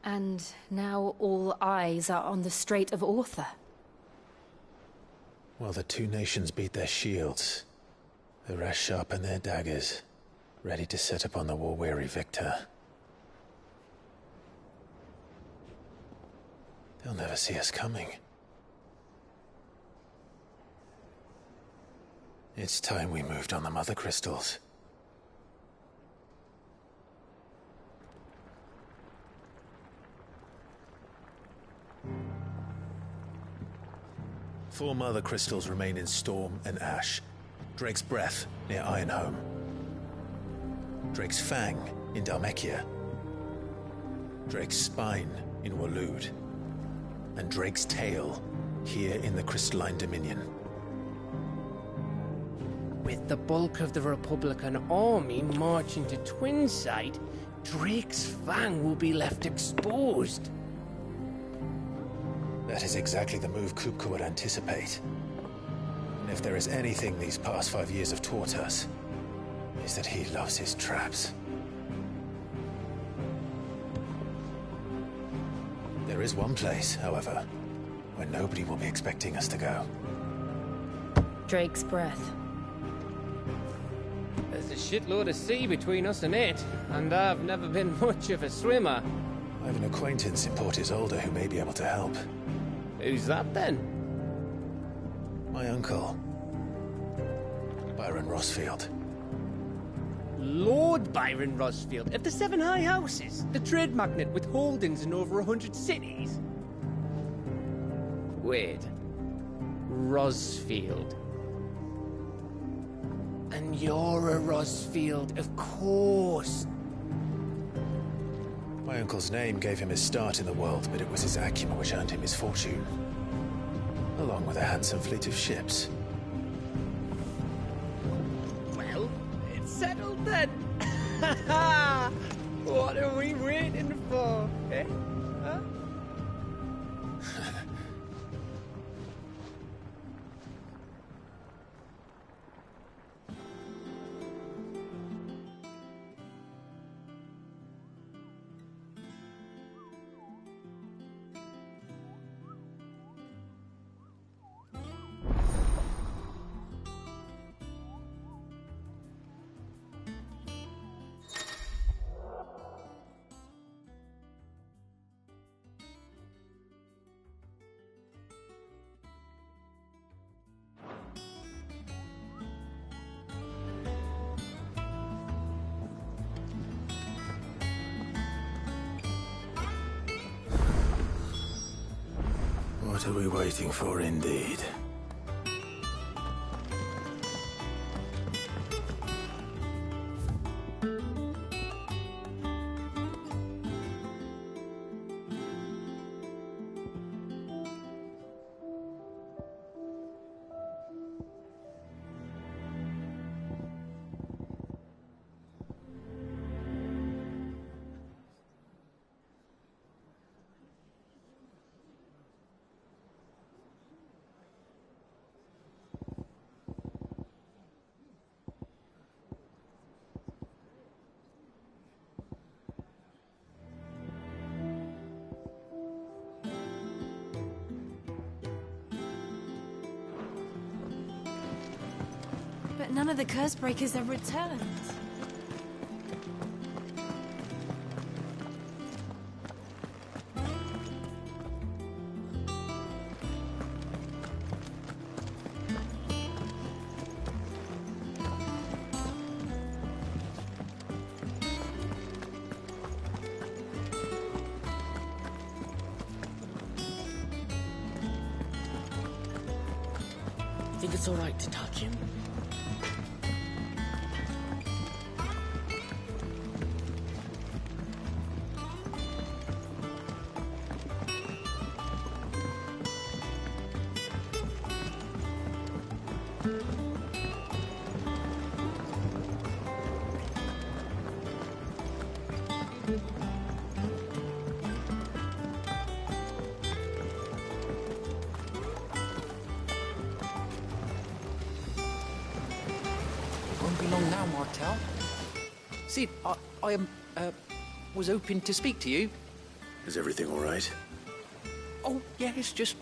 P: And now all eyes are on the Strait of Arthur.
A: Well, the two nations beat their shields. The rest sharpen their daggers, ready to set upon the war-weary victor. They'll never see us coming. It's time we moved on the Mother Crystals. Four Mother Crystals remain in Storm and Ash. Drake's Breath near Ironhome. Drake's Fang in Dhalmekia. Drake's Spine in Waloed. And Drake's Tail here in the Crystalline Dominion.
E: With the bulk of the Republican army marching to Twinside, Drake's Fang will be left exposed.
A: That is exactly the move Kupka would anticipate. And if there is anything these past 5 years have taught us, is that he loves his traps. There is one place, however, where nobody will be expecting us to go.
P: Drake's Breath.
E: There's a shitload of sea between us and it, and I've never been much of a swimmer.
A: I have an acquaintance in Port Isolde who may be able to help.
E: Who's that then?
A: My uncle, Byron Rosfield.
E: Lord Byron Rosfield of the Seven High Houses, the trade magnate with holdings in over 100 cities. Wait, Rosfield. And you're a Rosfield, of course.
A: My uncle's name gave him his start in the world, but it was his acumen which earned him his fortune. Along with a handsome fleet of ships.
E: Well, it's settled then. What are we waiting for, eh? Huh?
A: What are we waiting for, indeed?
B: Yet none of the curse breakers have returned.
D: Think it's all right to touch him?
V: Won't be long now, Martel. Sid, I was hoping to speak to you.
A: Is everything all right?
V: Oh, yeah, it's just,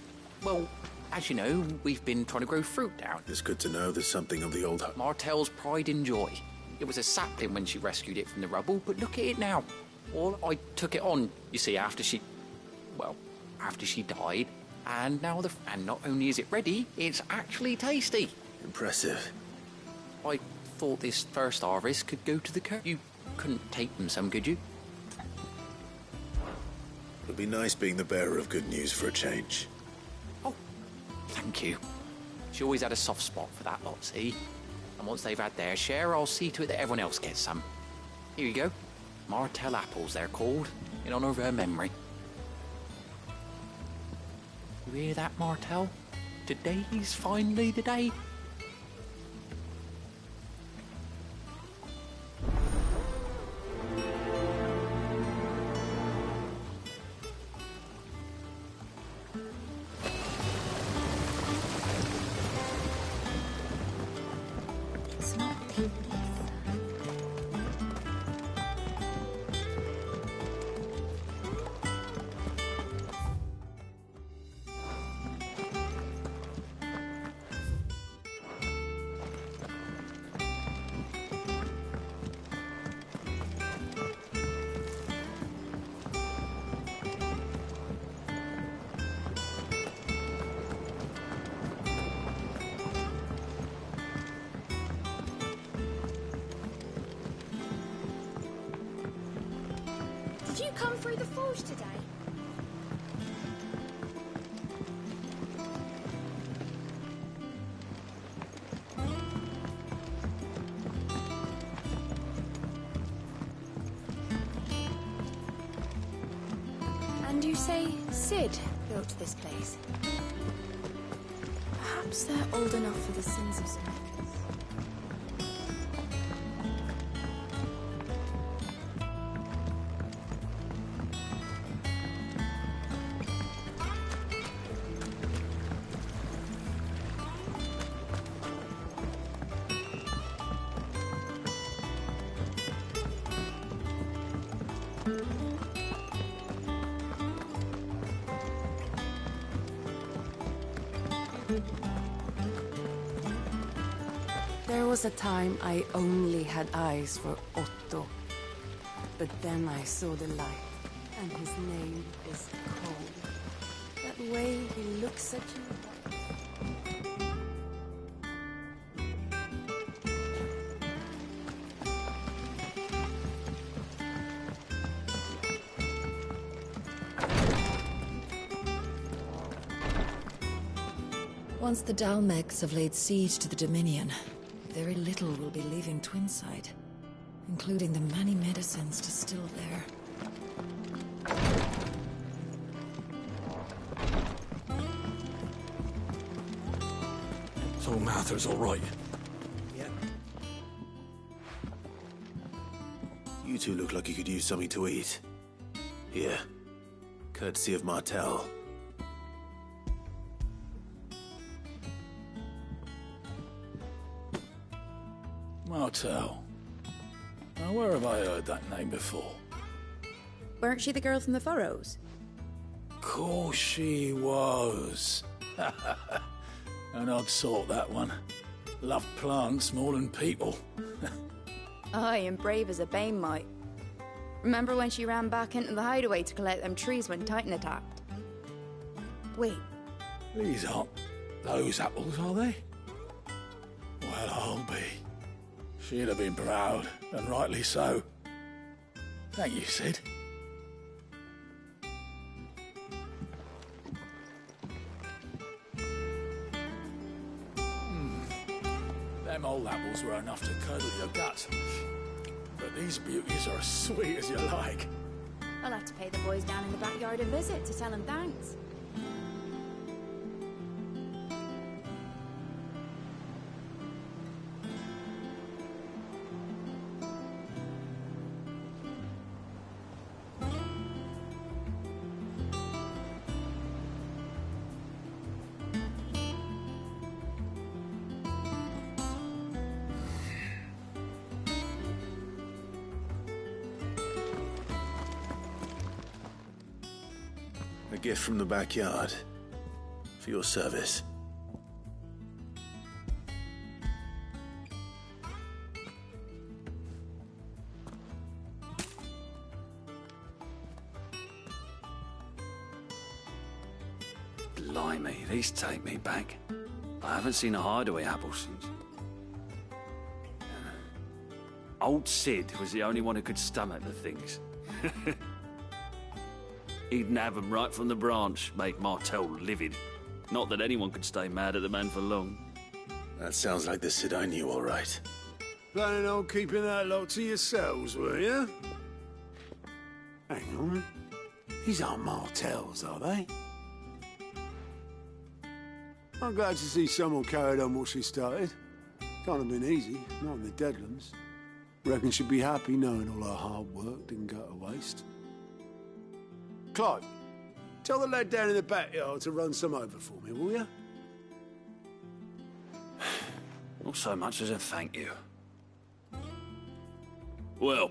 V: well, as you know, we've been trying to grow fruit down.
A: It's good to know there's something of the old...
V: Martel's pride and joy. It was a sapling when she rescued it from the rubble, but look at it now. Well, I took it on, you see, after she died, and now and not only is it ready, it's actually tasty.
A: Impressive.
V: I thought this first harvest could go to the curse. You couldn't take them some, could you?
A: It'll be nice being the bearer of good news for a change.
V: Thank you. She always had a soft spot for that lot, see? And once they've had their share, I'll see to it that everyone else gets some. Here you go. Martel apples, they're called, in honor of her memory. You hear that, Martel? Today's finally the day.
B: It's not deep.
W: Did you come through the forge today?
P: And you say Sid built this place? Perhaps they're old enough for the sins of Zemeckis.
X: There was a time I only had eyes for Otto. But then I saw the light, and his name is Cole. That way he looks at you.
F: Once the Dalmegs have laid siege to the Dominion, very little will be leaving Twinside, including the many medicines distilled there.
G: So Mather's all right.
A: Yeah. You two look like you could use something to eat. Here. Courtesy of Martel.
Y: Martel. Now, where have I heard that name before?
W: Weren't she the girl from the Furrows?
Y: Course she was. An odd sort, that one. Love plants more than people.
W: Aye, and brave as a bane mite. Remember when she ran back into the hideaway to collect them trees when Titan attacked? Wait,
Y: These aren't those apples, are they? Well, I'll be. She'd have been proud, and rightly so. Thank you, Sid. Them old apples were enough to curdle your guts. But these beauties are as sweet as you like.
W: I'll have to pay the boys down in the backyard a visit to tell them thanks.
A: A gift from the backyard. For your service.
C: Blimey, these take me back. I haven't seen a hideaway apple since. Old Sid was the only one who could stomach the things. He'd nab 'em right from the branch, make Martell livid. Not that anyone could stay mad at the man for long.
A: That sounds like the Sid I knew, all right.
L: Planning on keeping that lot to yourselves, were you? Hang on. These aren't Martells, are they? I'm glad to see someone carried on what she started. Can't have been easy, not in the Deadlands. Reckon she'd be happy knowing all her hard work didn't go to waste. Clive, tell the lad down in the backyard to run some over for me, will you?
C: Not so much as a thank you. Well,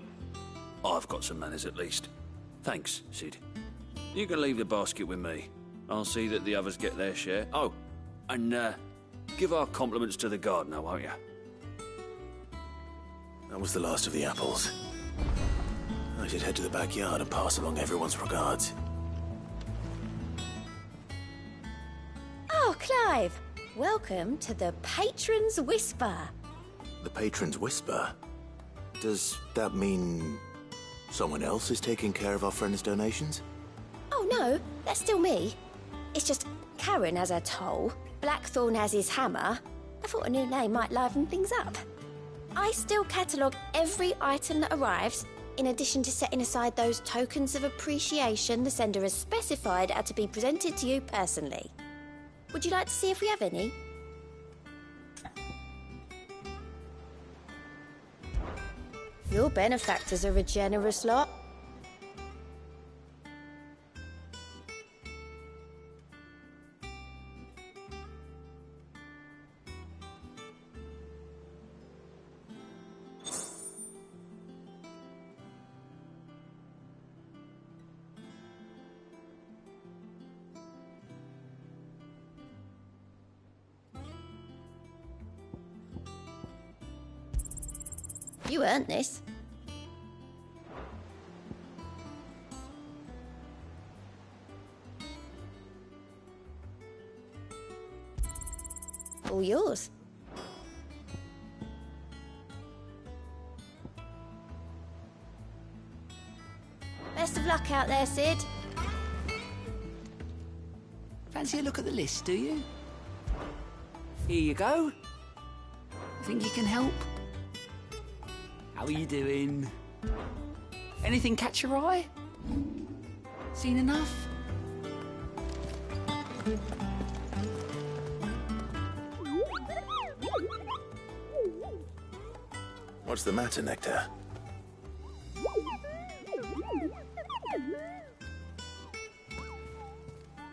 C: I've got some manners at least. Thanks, Sid. You can leave the basket with me. I'll see that the others get their share. Oh, and give our compliments to the gardener, won't you?
A: That was the last of the apples. I should head to the backyard and pass along everyone's regards.
D: Oh, Clive! Welcome to the Patron's Whisper.
A: The Patron's Whisper? Does that mean someone else is taking care of our friend's donations?
D: Oh no, that's still me. It's just Karen has her toll, Blackthorn has his hammer. I thought a new name might liven things up. I still catalogue every item that arrives, in addition to setting aside those tokens of appreciation the sender has specified are to be presented to you personally. Would you like to see if we have any? Your benefactors are a generous lot. You earned this. All yours. Best of luck out there, Sid.
I: Fancy a look at the list, do you? Here you go. Think you can help? How are you doing? Anything catch your eye? Seen enough?
A: What's the matter, Nectar?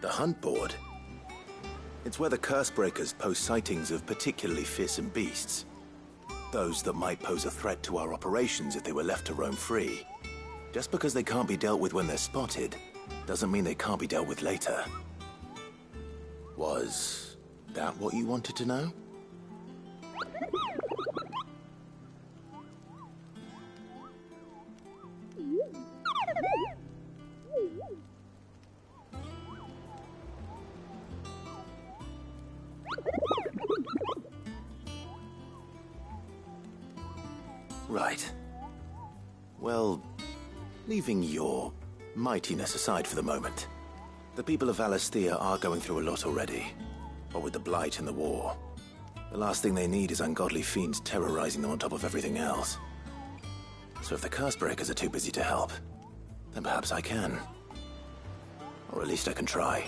A: The hunt board? It's where the Cursebreakers post sightings of particularly fearsome beasts. Those that might pose a threat to our operations if they were left to roam free. Just because they can't be dealt with when they're spotted, doesn't mean they can't be dealt with later. Was that what you wanted to know?
K: Leaving your mightiness aside for the moment, the people of Valisthea are going through a lot already. What with the Blight and the war. The last thing they need is ungodly fiends terrorizing them on top of everything else. So if the Cursebreakers are too busy to help, then perhaps I can. Or at least I can try.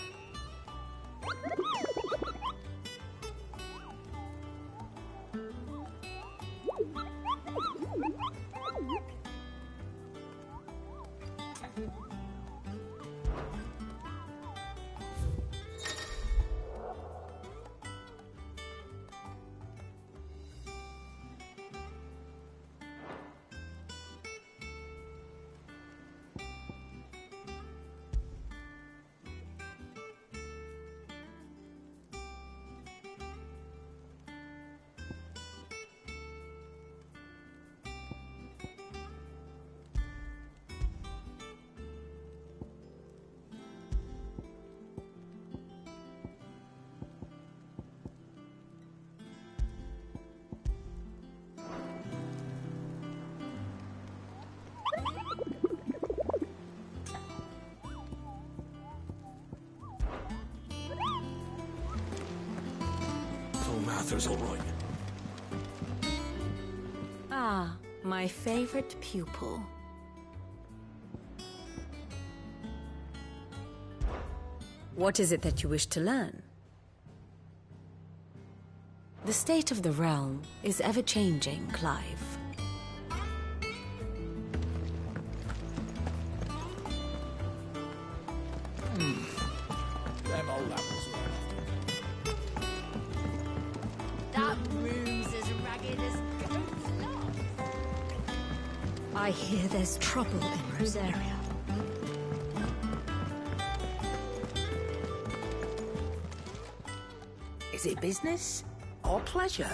Y: Mather's all right.
B: Ah, my favorite pupil. What is it that you wish to learn? The state of the realm is ever-changing, Clive.
Y: Them old apples were
W: That room's as ragged as goat's love.
B: I hear there's trouble in Rosaria.
H: Is it business or pleasure?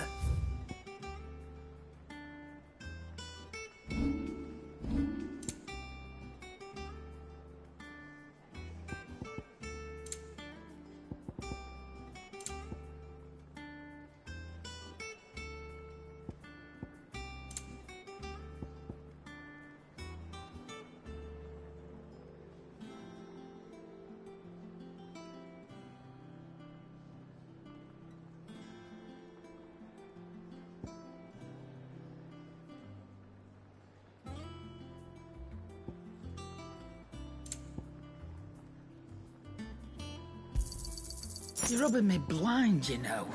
H: You're rubbing me blind, you know.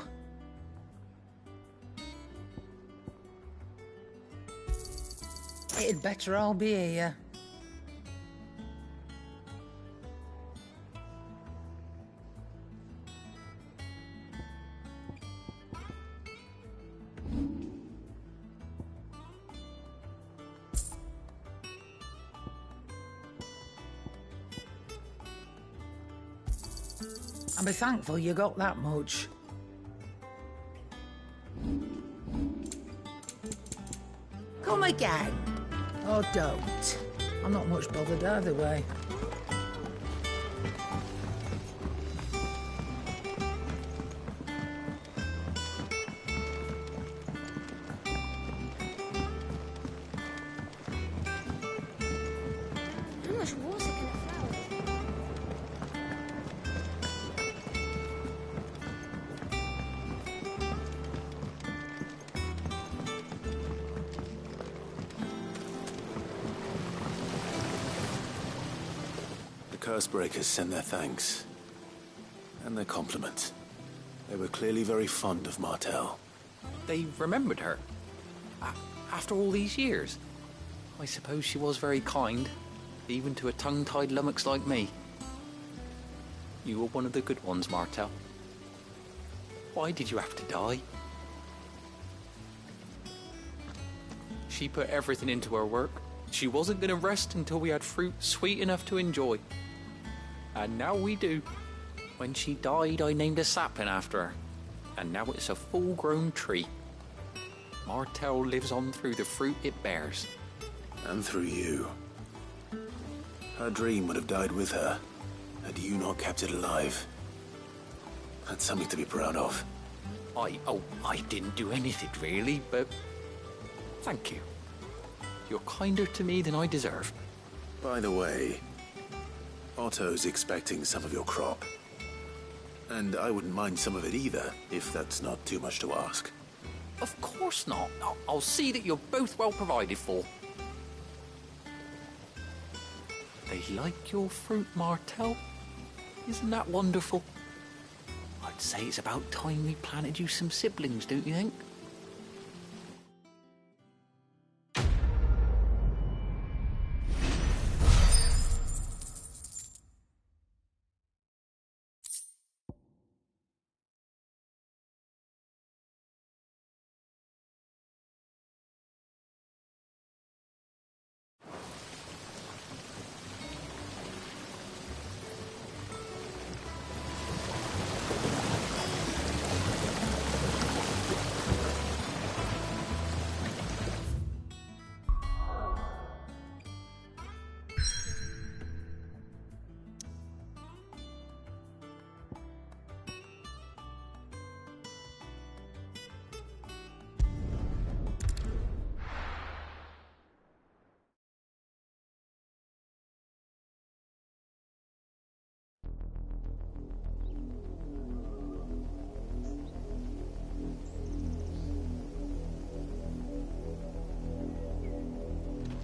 H: It'd better all be here. And be thankful you got that much. Come again. Or don't. I'm not much bothered either way.
D: How much water can a flower?
K: Cursebreakers send their thanks. And their compliments. They were clearly very fond of Martel.
V: They remembered her. After all these years. I suppose she was very kind, even to a tongue-tied lummox like me. You were one of the good ones, Martel. Why did you have to die? She put everything into her work. She wasn't going to rest until we had fruit sweet enough to enjoy. And now we do. When she died, I named a sapling after her. And now it's a full-grown tree. Martel lives on through the fruit it bears.
K: And through you. Her dream would have died with her, had you not kept it alive. That's something to be proud of.
V: I didn't do anything really, but thank you. You're kinder to me than I deserve.
K: By the way, Otto's expecting some of your crop. And I wouldn't mind some of it either, if that's not too much to ask.
V: Of course not. I'll see that you're both well provided for. They like your fruit, Martel. Isn't that wonderful? I'd say it's about time we planted you some siblings, don't you think?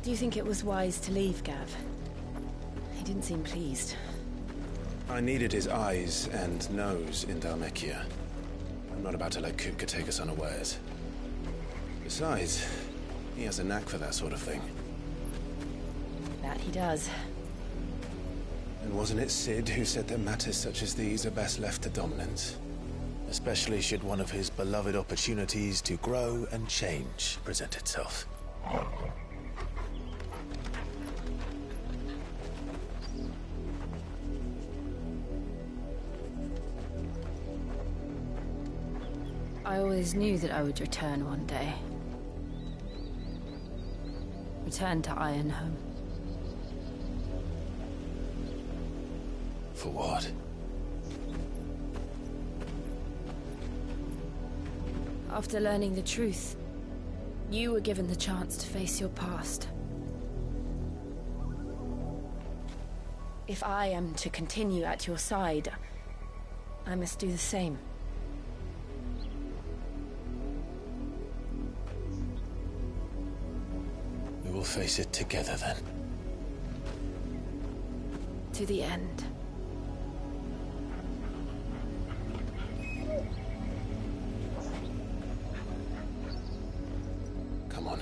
B: Do you think it was wise to leave, Gav? He didn't seem pleased.
A: I needed his eyes and nose in Dhalmekia. I'm not about to let Kupka take us unawares. Besides, he has a knack for that sort of thing.
B: That he does.
A: And wasn't it Cid who said that matters such as these are best left to dominance? Especially should one of his beloved opportunities to grow and change present itself.
B: I always knew that I would return one day. Return to Ironhome.
A: For what?
B: After learning the truth, you were given the chance to face your past. If I am to continue at your side, I must do the same.
A: We will face it together then.
B: To the end.
A: Come on.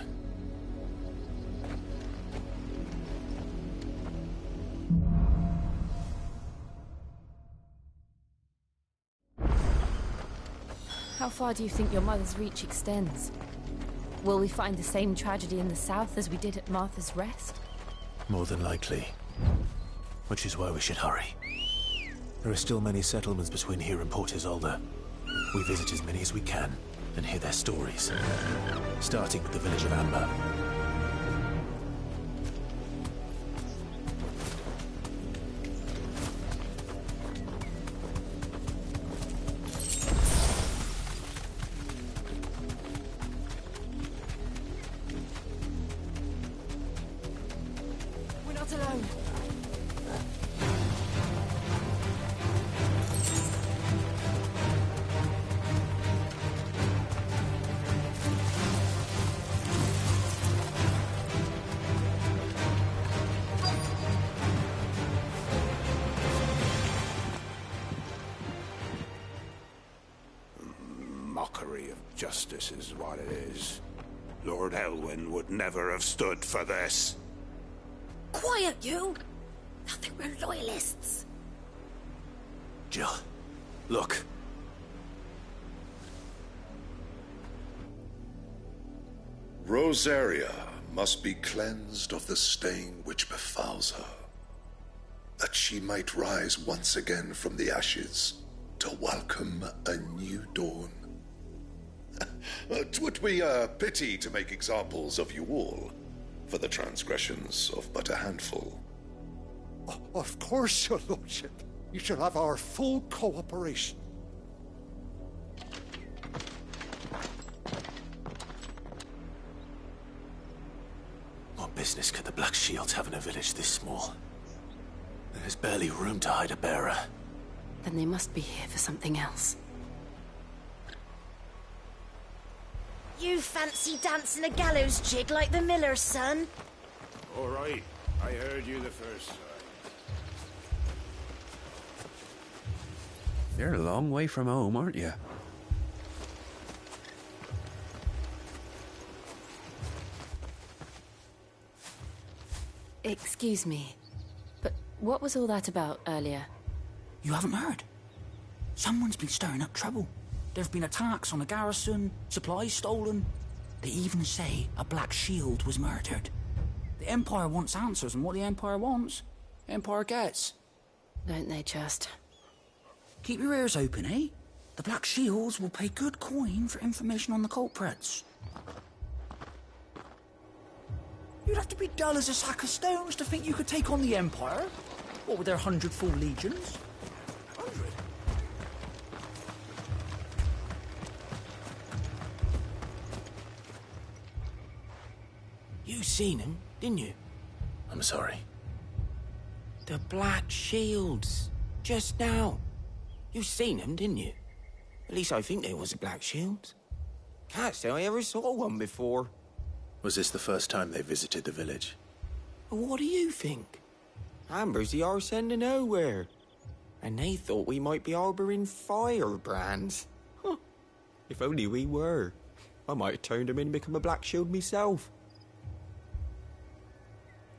B: How far do you think your mother's reach extends? Will we find the same tragedy in the south as we did at Martha's Rest?
K: More than likely. Which is why we should hurry. There are still many settlements between here and Port Isolde. We visit as many as we can and hear their stories. Starting with the village of Amber.
B: We're not alone.
L: Mockery of justice is what it is. Lord Elwyn would never have stood for this.
D: Quiet, you! Nothing, we're loyalists.
K: Jill, look.
M: Rosaria must be cleansed of the stain which befouls her, that she might rise once again from the ashes to welcome a new dawn. 'Twould be a pity to make examples of you all for the transgressions of but a handful.
N: Of course, your lordship. You shall have our full cooperation.
K: What business could the Black Shields have in a village this small? There's barely room to hide a bearer.
P: Then they must be here for something else.
J: You fancy dancing a gallows jig like the miller's son?
U: All right. I heard you the first time.
C: You're a long way from home, aren't you?
P: Excuse me, but what was all that about earlier?
I: You haven't heard? Someone's been stirring up trouble. There have been attacks on the garrison, supplies stolen. They even say a Black Shield was murdered. The Empire wants answers, and what the Empire wants, the Empire gets.
P: Don't they just?
I: Keep your ears open, eh? The Black Shields will pay good coin for information on the culprits. You'd have to be dull as a sack of stones to think you could take on the Empire. What with their 100 full legions? 100?
O: You seen him, didn't you?
K: I'm sorry.
O: The Black Shields. Just now. You seen him, didn't you? At least I think there was a Black Shield. Can't say I ever saw one before.
K: Was this the first time they visited the village?
O: What do you think? Amber's the arse end of nowhere. And they thought we might be harbouring firebrands. Huh. If only we were. I might have turned them in and become a Black Shield myself.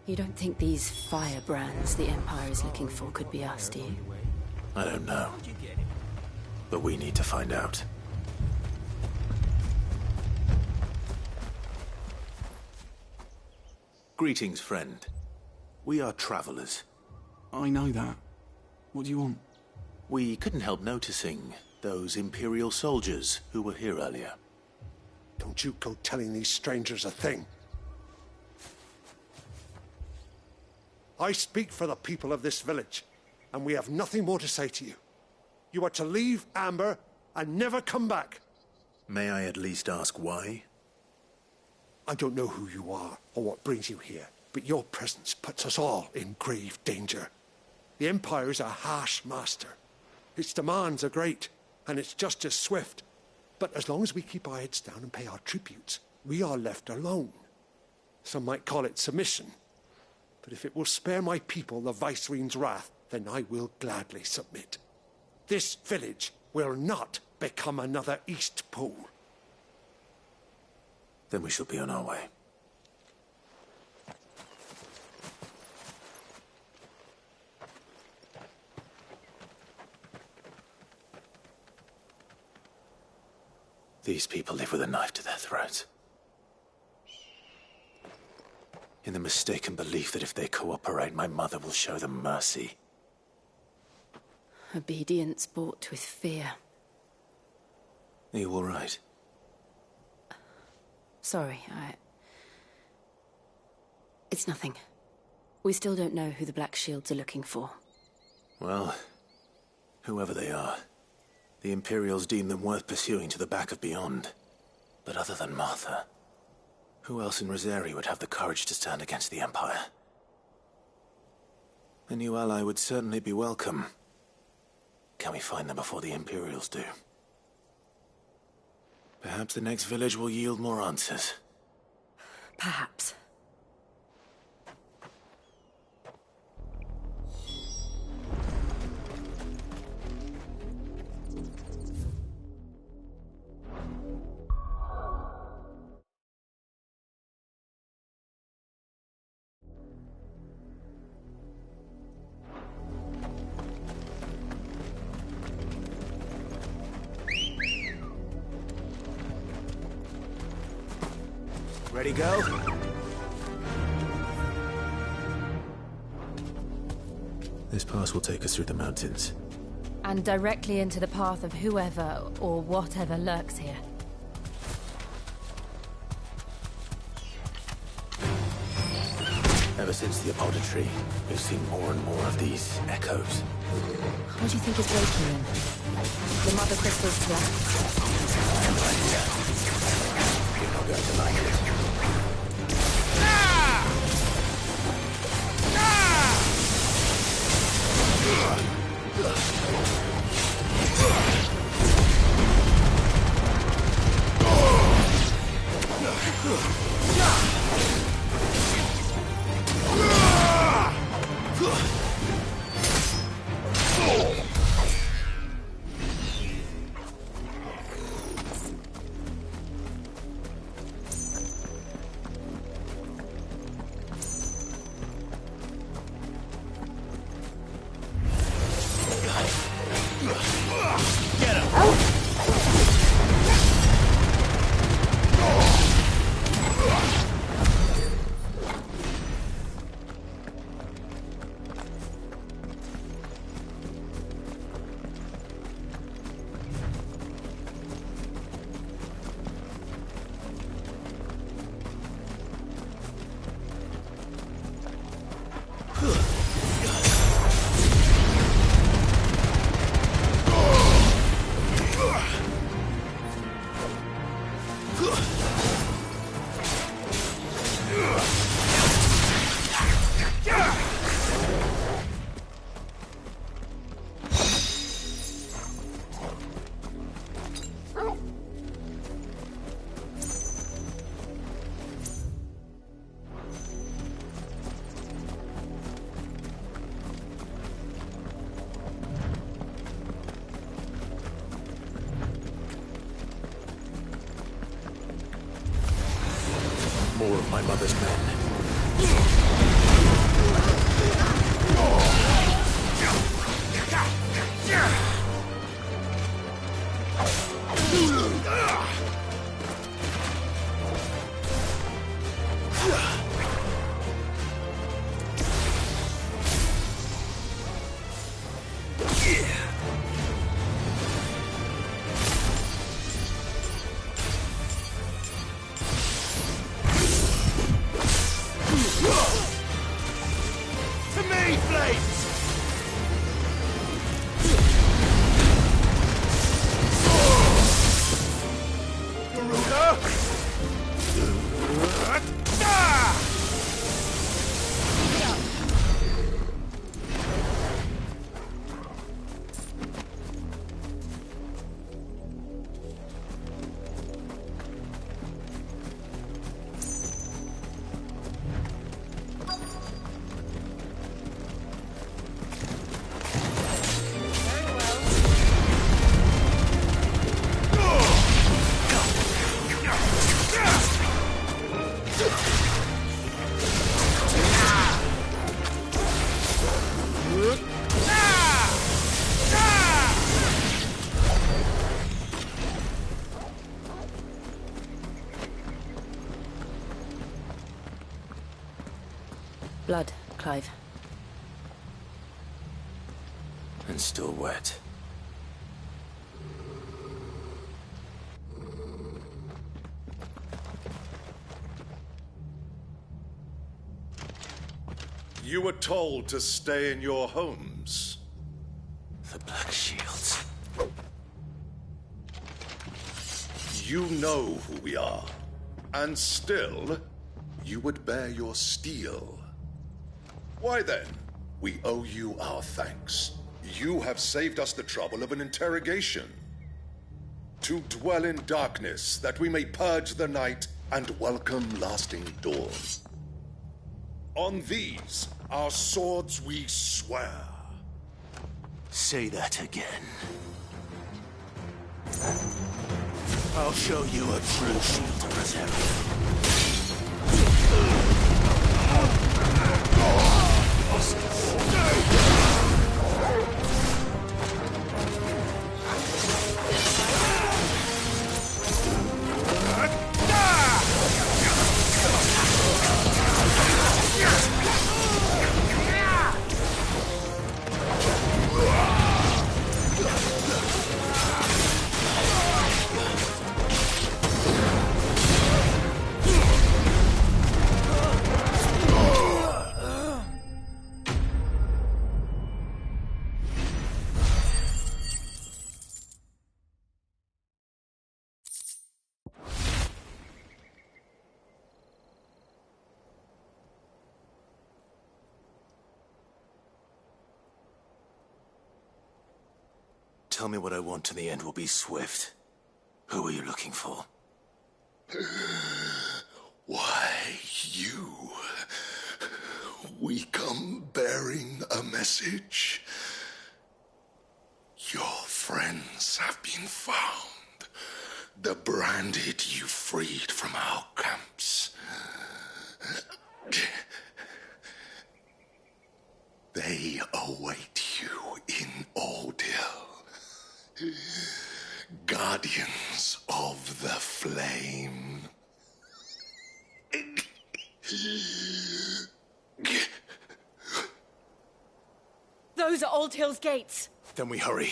P: You don't think these firebrands the Empire is looking for could be us, do you?
K: I don't know. But we need to find out. Greetings, friend. We are travelers.
Q: I know that. What do you want?
K: We couldn't help noticing those Imperial soldiers who were here earlier.
N: Don't you go telling these strangers a thing. I speak for the people of this village, and we have nothing more to say to you. You are to leave Amber and never come back.
K: May I at least ask why?
N: I don't know who you are or what brings you here, but your presence puts us all in grave danger. The Empire is a harsh master. Its demands are great, and its justice swift. But as long as we keep our heads down and pay our tributes, we are left alone. Some might call it submission. But if it will spare my people the Viceroy's wrath, then I will gladly submit. This village will not become another Eastpool.
K: Then we shall be on our way. These people live with a knife to their throats. In the mistaken belief that if they cooperate, my mother will show them mercy.
P: Obedience bought with fear.
K: Are you all right?
P: Sorry, It's nothing. We still don't know who the Black Shields are looking for.
K: Well, whoever they are, the Imperials deem them worth pursuing to the back of beyond. But other than Martha, who else in Rosari would have the courage to stand against the Empire? A new ally would certainly be welcome. Can we find them before the Imperials do? Perhaps the next village will yield more answers.
P: Perhaps.
K: Ready, go? This pass will take us through the mountains.
B: And directly into the path of whoever or whatever lurks here.
K: Ever since the Apothecary, we've seen more and more of these echoes.
P: What do you think is waking them? The Mother Crystal's threat?
K: I have no idea. You're not going to like it.
A: more of my mother's men.
U: To me, Flames! Garuda!
B: Blood, Clive.
K: And still wet.
M: You were told to stay in your homes.
K: The Black Shields.
M: You know who we are. And still, you would bear your steel. Why then, we owe you our thanks. You have saved us the trouble of an interrogation. To dwell in darkness, that we may purge the night and welcome lasting dawn. On these, our swords we swear.
A: Say that again. I'll show you a true shield reserve.
K: Tell me what I want and the end will be swift. Who are you looking for?
M: Why, you. We come bearing a message. Your friends have been found. The branded you freed from our camps. They await you in Ordeal. Guardians of the Flame.
J: Those are Old Hill's gates.
A: Then we hurry.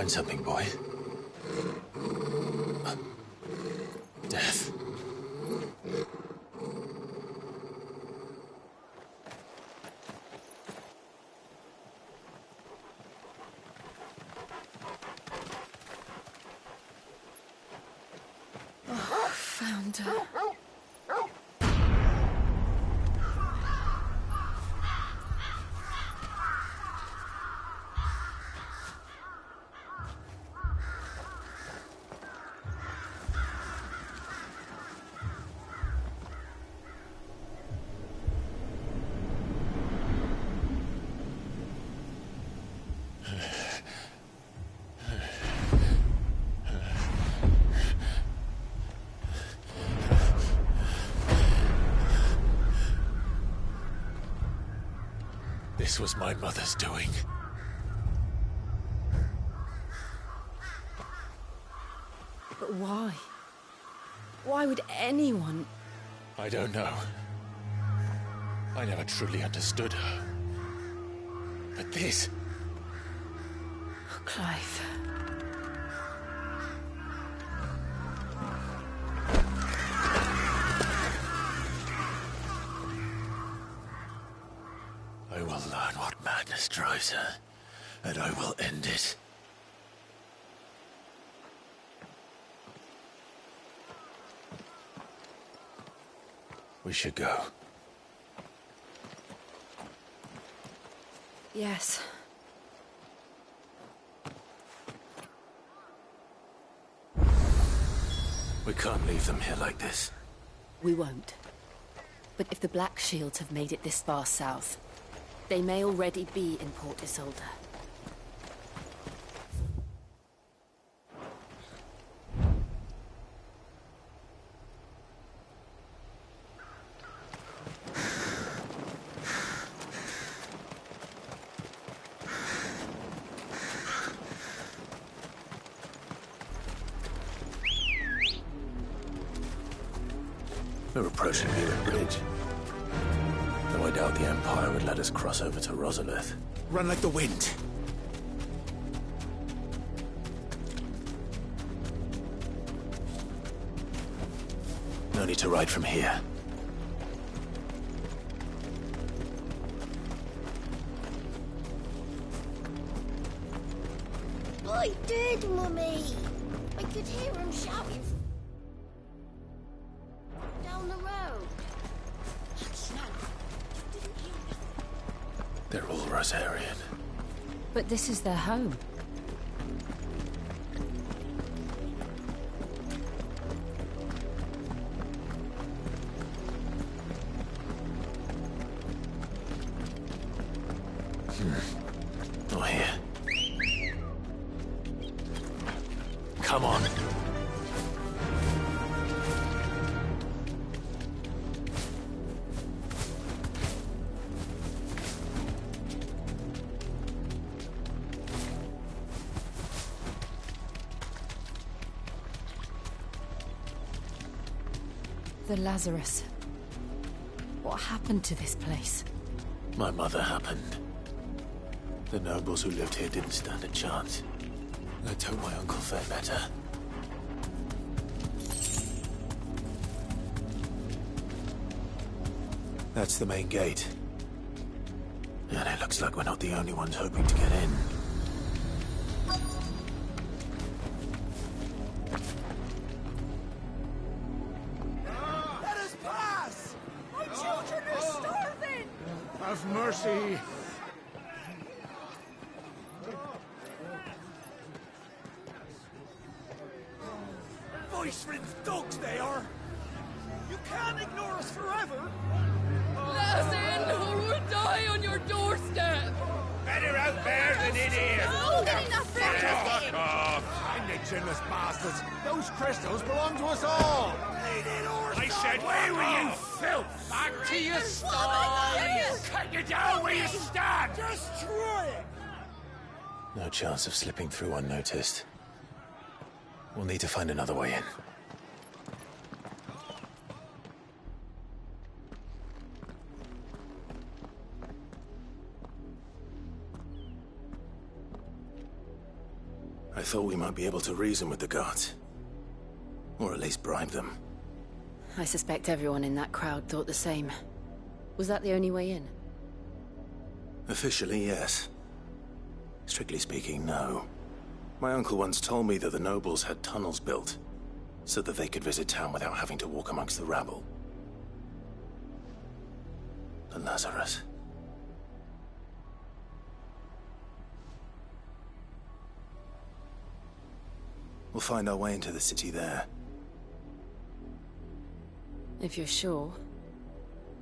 A: find something, boy. Death.
B: Oh, found her.
A: This was my mother's doing.
B: But why? Why would anyone...
A: I don't know. I never truly understood her. But this...
B: Oh, Clive.
A: I will learn what madness drives her, and I will end it. We should go.
B: Yes.
A: We can't leave them here like this.
P: We won't. But if the Black Shields have made it this far south, they may already be in Port Isolde.
A: We're approaching Mira Bridge. Though I doubt the Empire would let us cross over to Rosalith.
H: Run like the wind.
A: No need to ride from here.
J: I did, Mummy. I could hear him shouting down the road.
A: They're all Rosarian.
B: But this is their home.
A: Not here. Come on.
B: The Lazarus. What happened to this place?
A: My mother happened. The nobles who lived here didn't stand a chance. Let's hope my uncle fared better. That's the main gate. And it looks like we're not the only ones hoping to get in.
H: Let us pass! My children are starving! Have mercy! Voice-ridden dogs they are! You can't ignore us forever!
E: Let us in, or we'll die on your doorstep!
U: Better out there than in here!
J: Oh, getting that
U: Fuck off!
H: Find the chinless bastards! Those crystals belong to us all!
U: I said, away with you, filth! Back to your stalls! Cut you down where you stand!
H: Destroy it!
A: No chance of slipping through unnoticed. We'll need to find another way in. I
K: thought we might be able to reason with the guards. Or at least bribe them.
B: I suspect everyone in that crowd thought the same. Was that the only way in?
K: Officially, yes. Strictly speaking, no. My uncle once told me that the nobles had tunnels built, so that they could visit town without having to walk amongst the rabble. The Lazarus. We'll find our way into the city there.
B: If you're sure.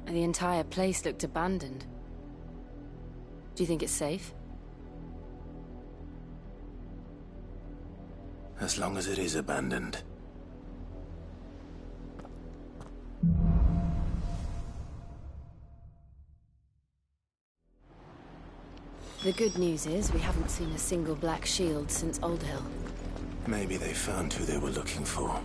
B: The entire place looked abandoned. Do you think it's safe?
K: As long as it is abandoned.
B: The good news is we haven't seen a single black shield since Old Hill.
K: Maybe they found who they were looking for.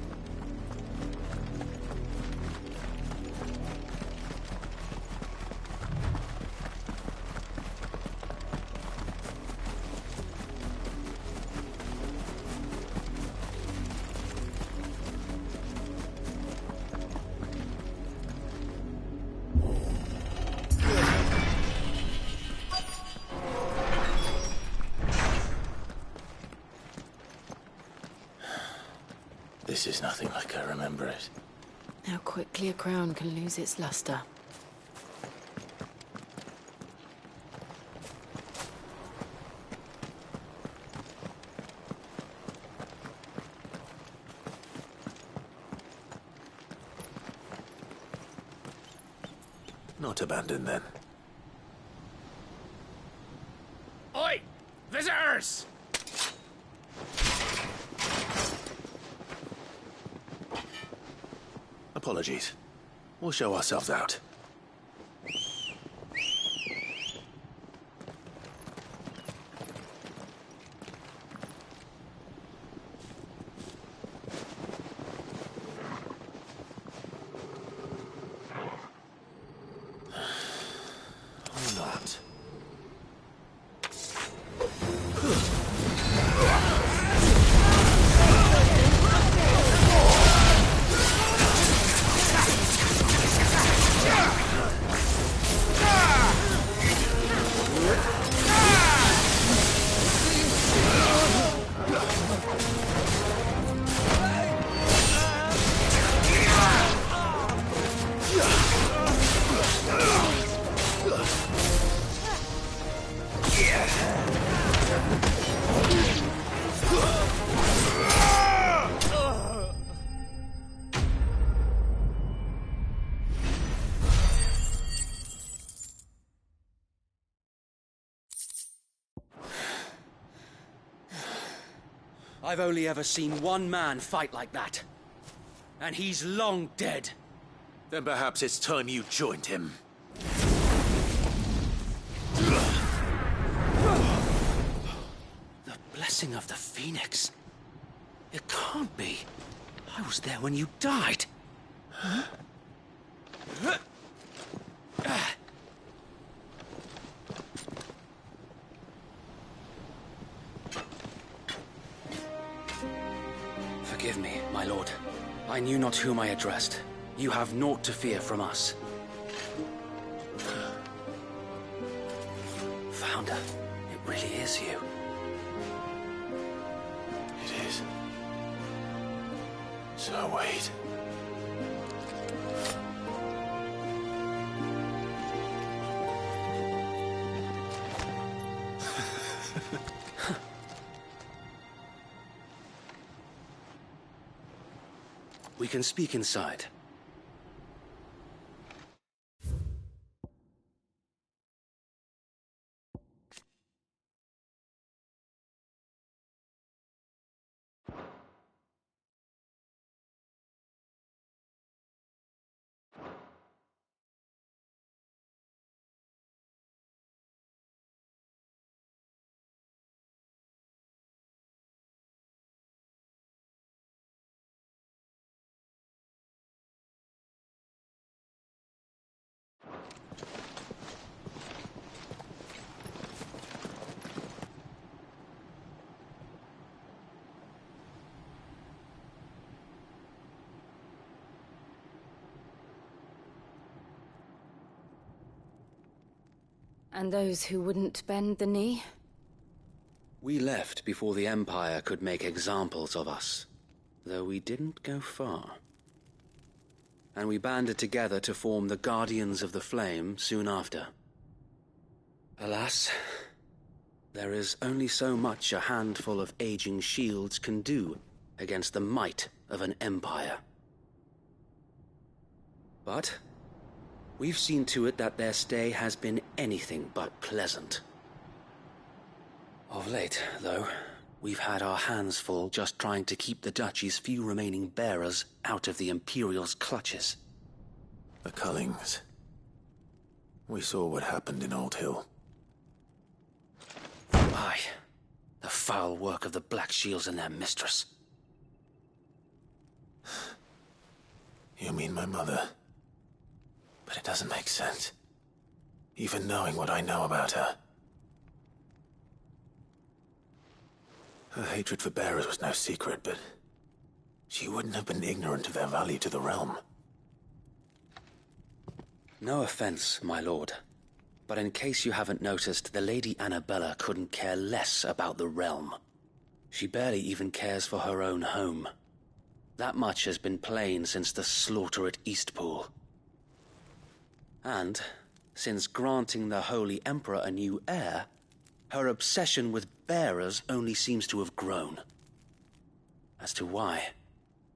K: This is nothing like I remember it.
B: How quickly a crown can lose its luster.
K: Not abandoned then.
F: Oi! Visitors!
K: Apologies. We'll show ourselves out. Or not.
F: I've only ever seen one man fight like that. And he's long dead.
K: Then perhaps it's time you joined him.
F: The blessing of the Phoenix. It can't be. I was there when you died. Huh? Forgive me, my lord. I knew not whom I addressed. You have naught to fear from us. Founder, it really is you.
K: It is. So wait.
F: We can speak inside.
B: And those who wouldn't bend the knee?
V: We left before the Empire could make examples of us, though we didn't go far. And we banded together to form the Guardians of the Flame soon after. Alas, there is only so much a handful of aging shields can do against the might of an empire. But we've seen to it that their stay has been anything but pleasant. Of late, though, we've had our hands full just trying to keep the Duchy's few remaining bearers out of the Imperial's clutches.
K: The Cullings. We saw what happened in Old Hill.
V: Aye, the foul work of the Black Shields and their mistress.
K: You mean my mother? But it doesn't make sense. Even knowing what I know about her. Her hatred for bearers was no secret, but she wouldn't have been ignorant of their value to the realm.
V: No offense, my lord, but in case you haven't noticed, the Lady Annabella couldn't care less about the realm. She barely even cares for her own home. That much has been plain since the slaughter at Eastpool. And, since granting the Holy Emperor a new heir, her obsession with bearers only seems to have grown. As to why,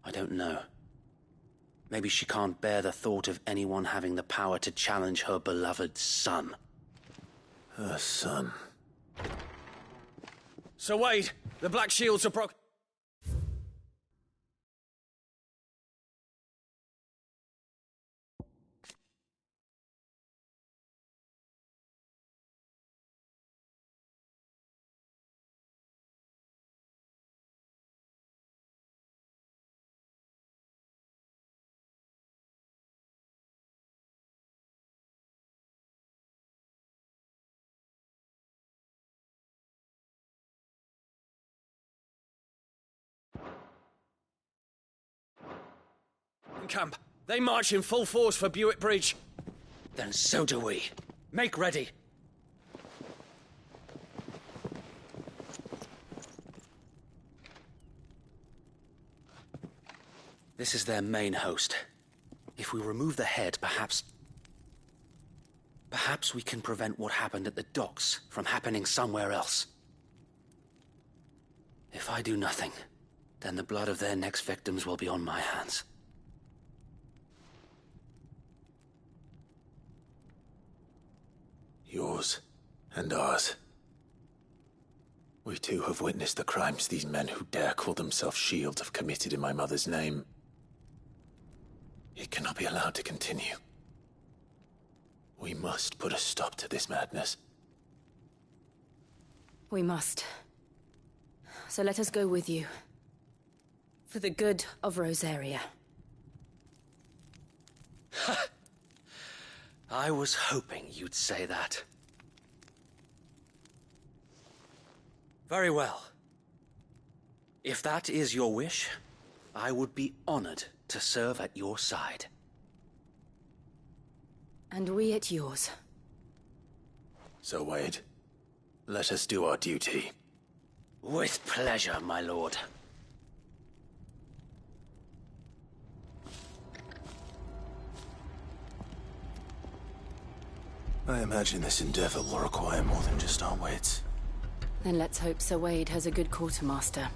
V: I don't know. Maybe she can't bear the thought of anyone having the power to challenge her beloved son.
K: Her son.
V: Sir Wade, the Black Shields are
G: Camp. They march in full force for Buick Bridge.
V: Then so do we.
G: Make ready.
V: This is their main host. If we remove the head, perhaps we can prevent what happened at the docks from happening somewhere else. If I do nothing, then the blood of their next victims will be on my hands.
K: Yours and ours. We too have witnessed the crimes these men who dare call themselves shields have committed in my mother's name. It cannot be allowed to continue. We must put a stop to this madness.
B: We must. So let us go with you. For the good of Rosaria.
V: I was hoping you'd say that. Very well. If that is your wish, I would be honored to serve at your side.
B: And we at yours.
K: So, Wade, let us do our duty.
V: With pleasure, my lord.
K: I imagine this endeavor will require more than just our wits.
B: Then let's hope Sir Wade has a good quartermaster.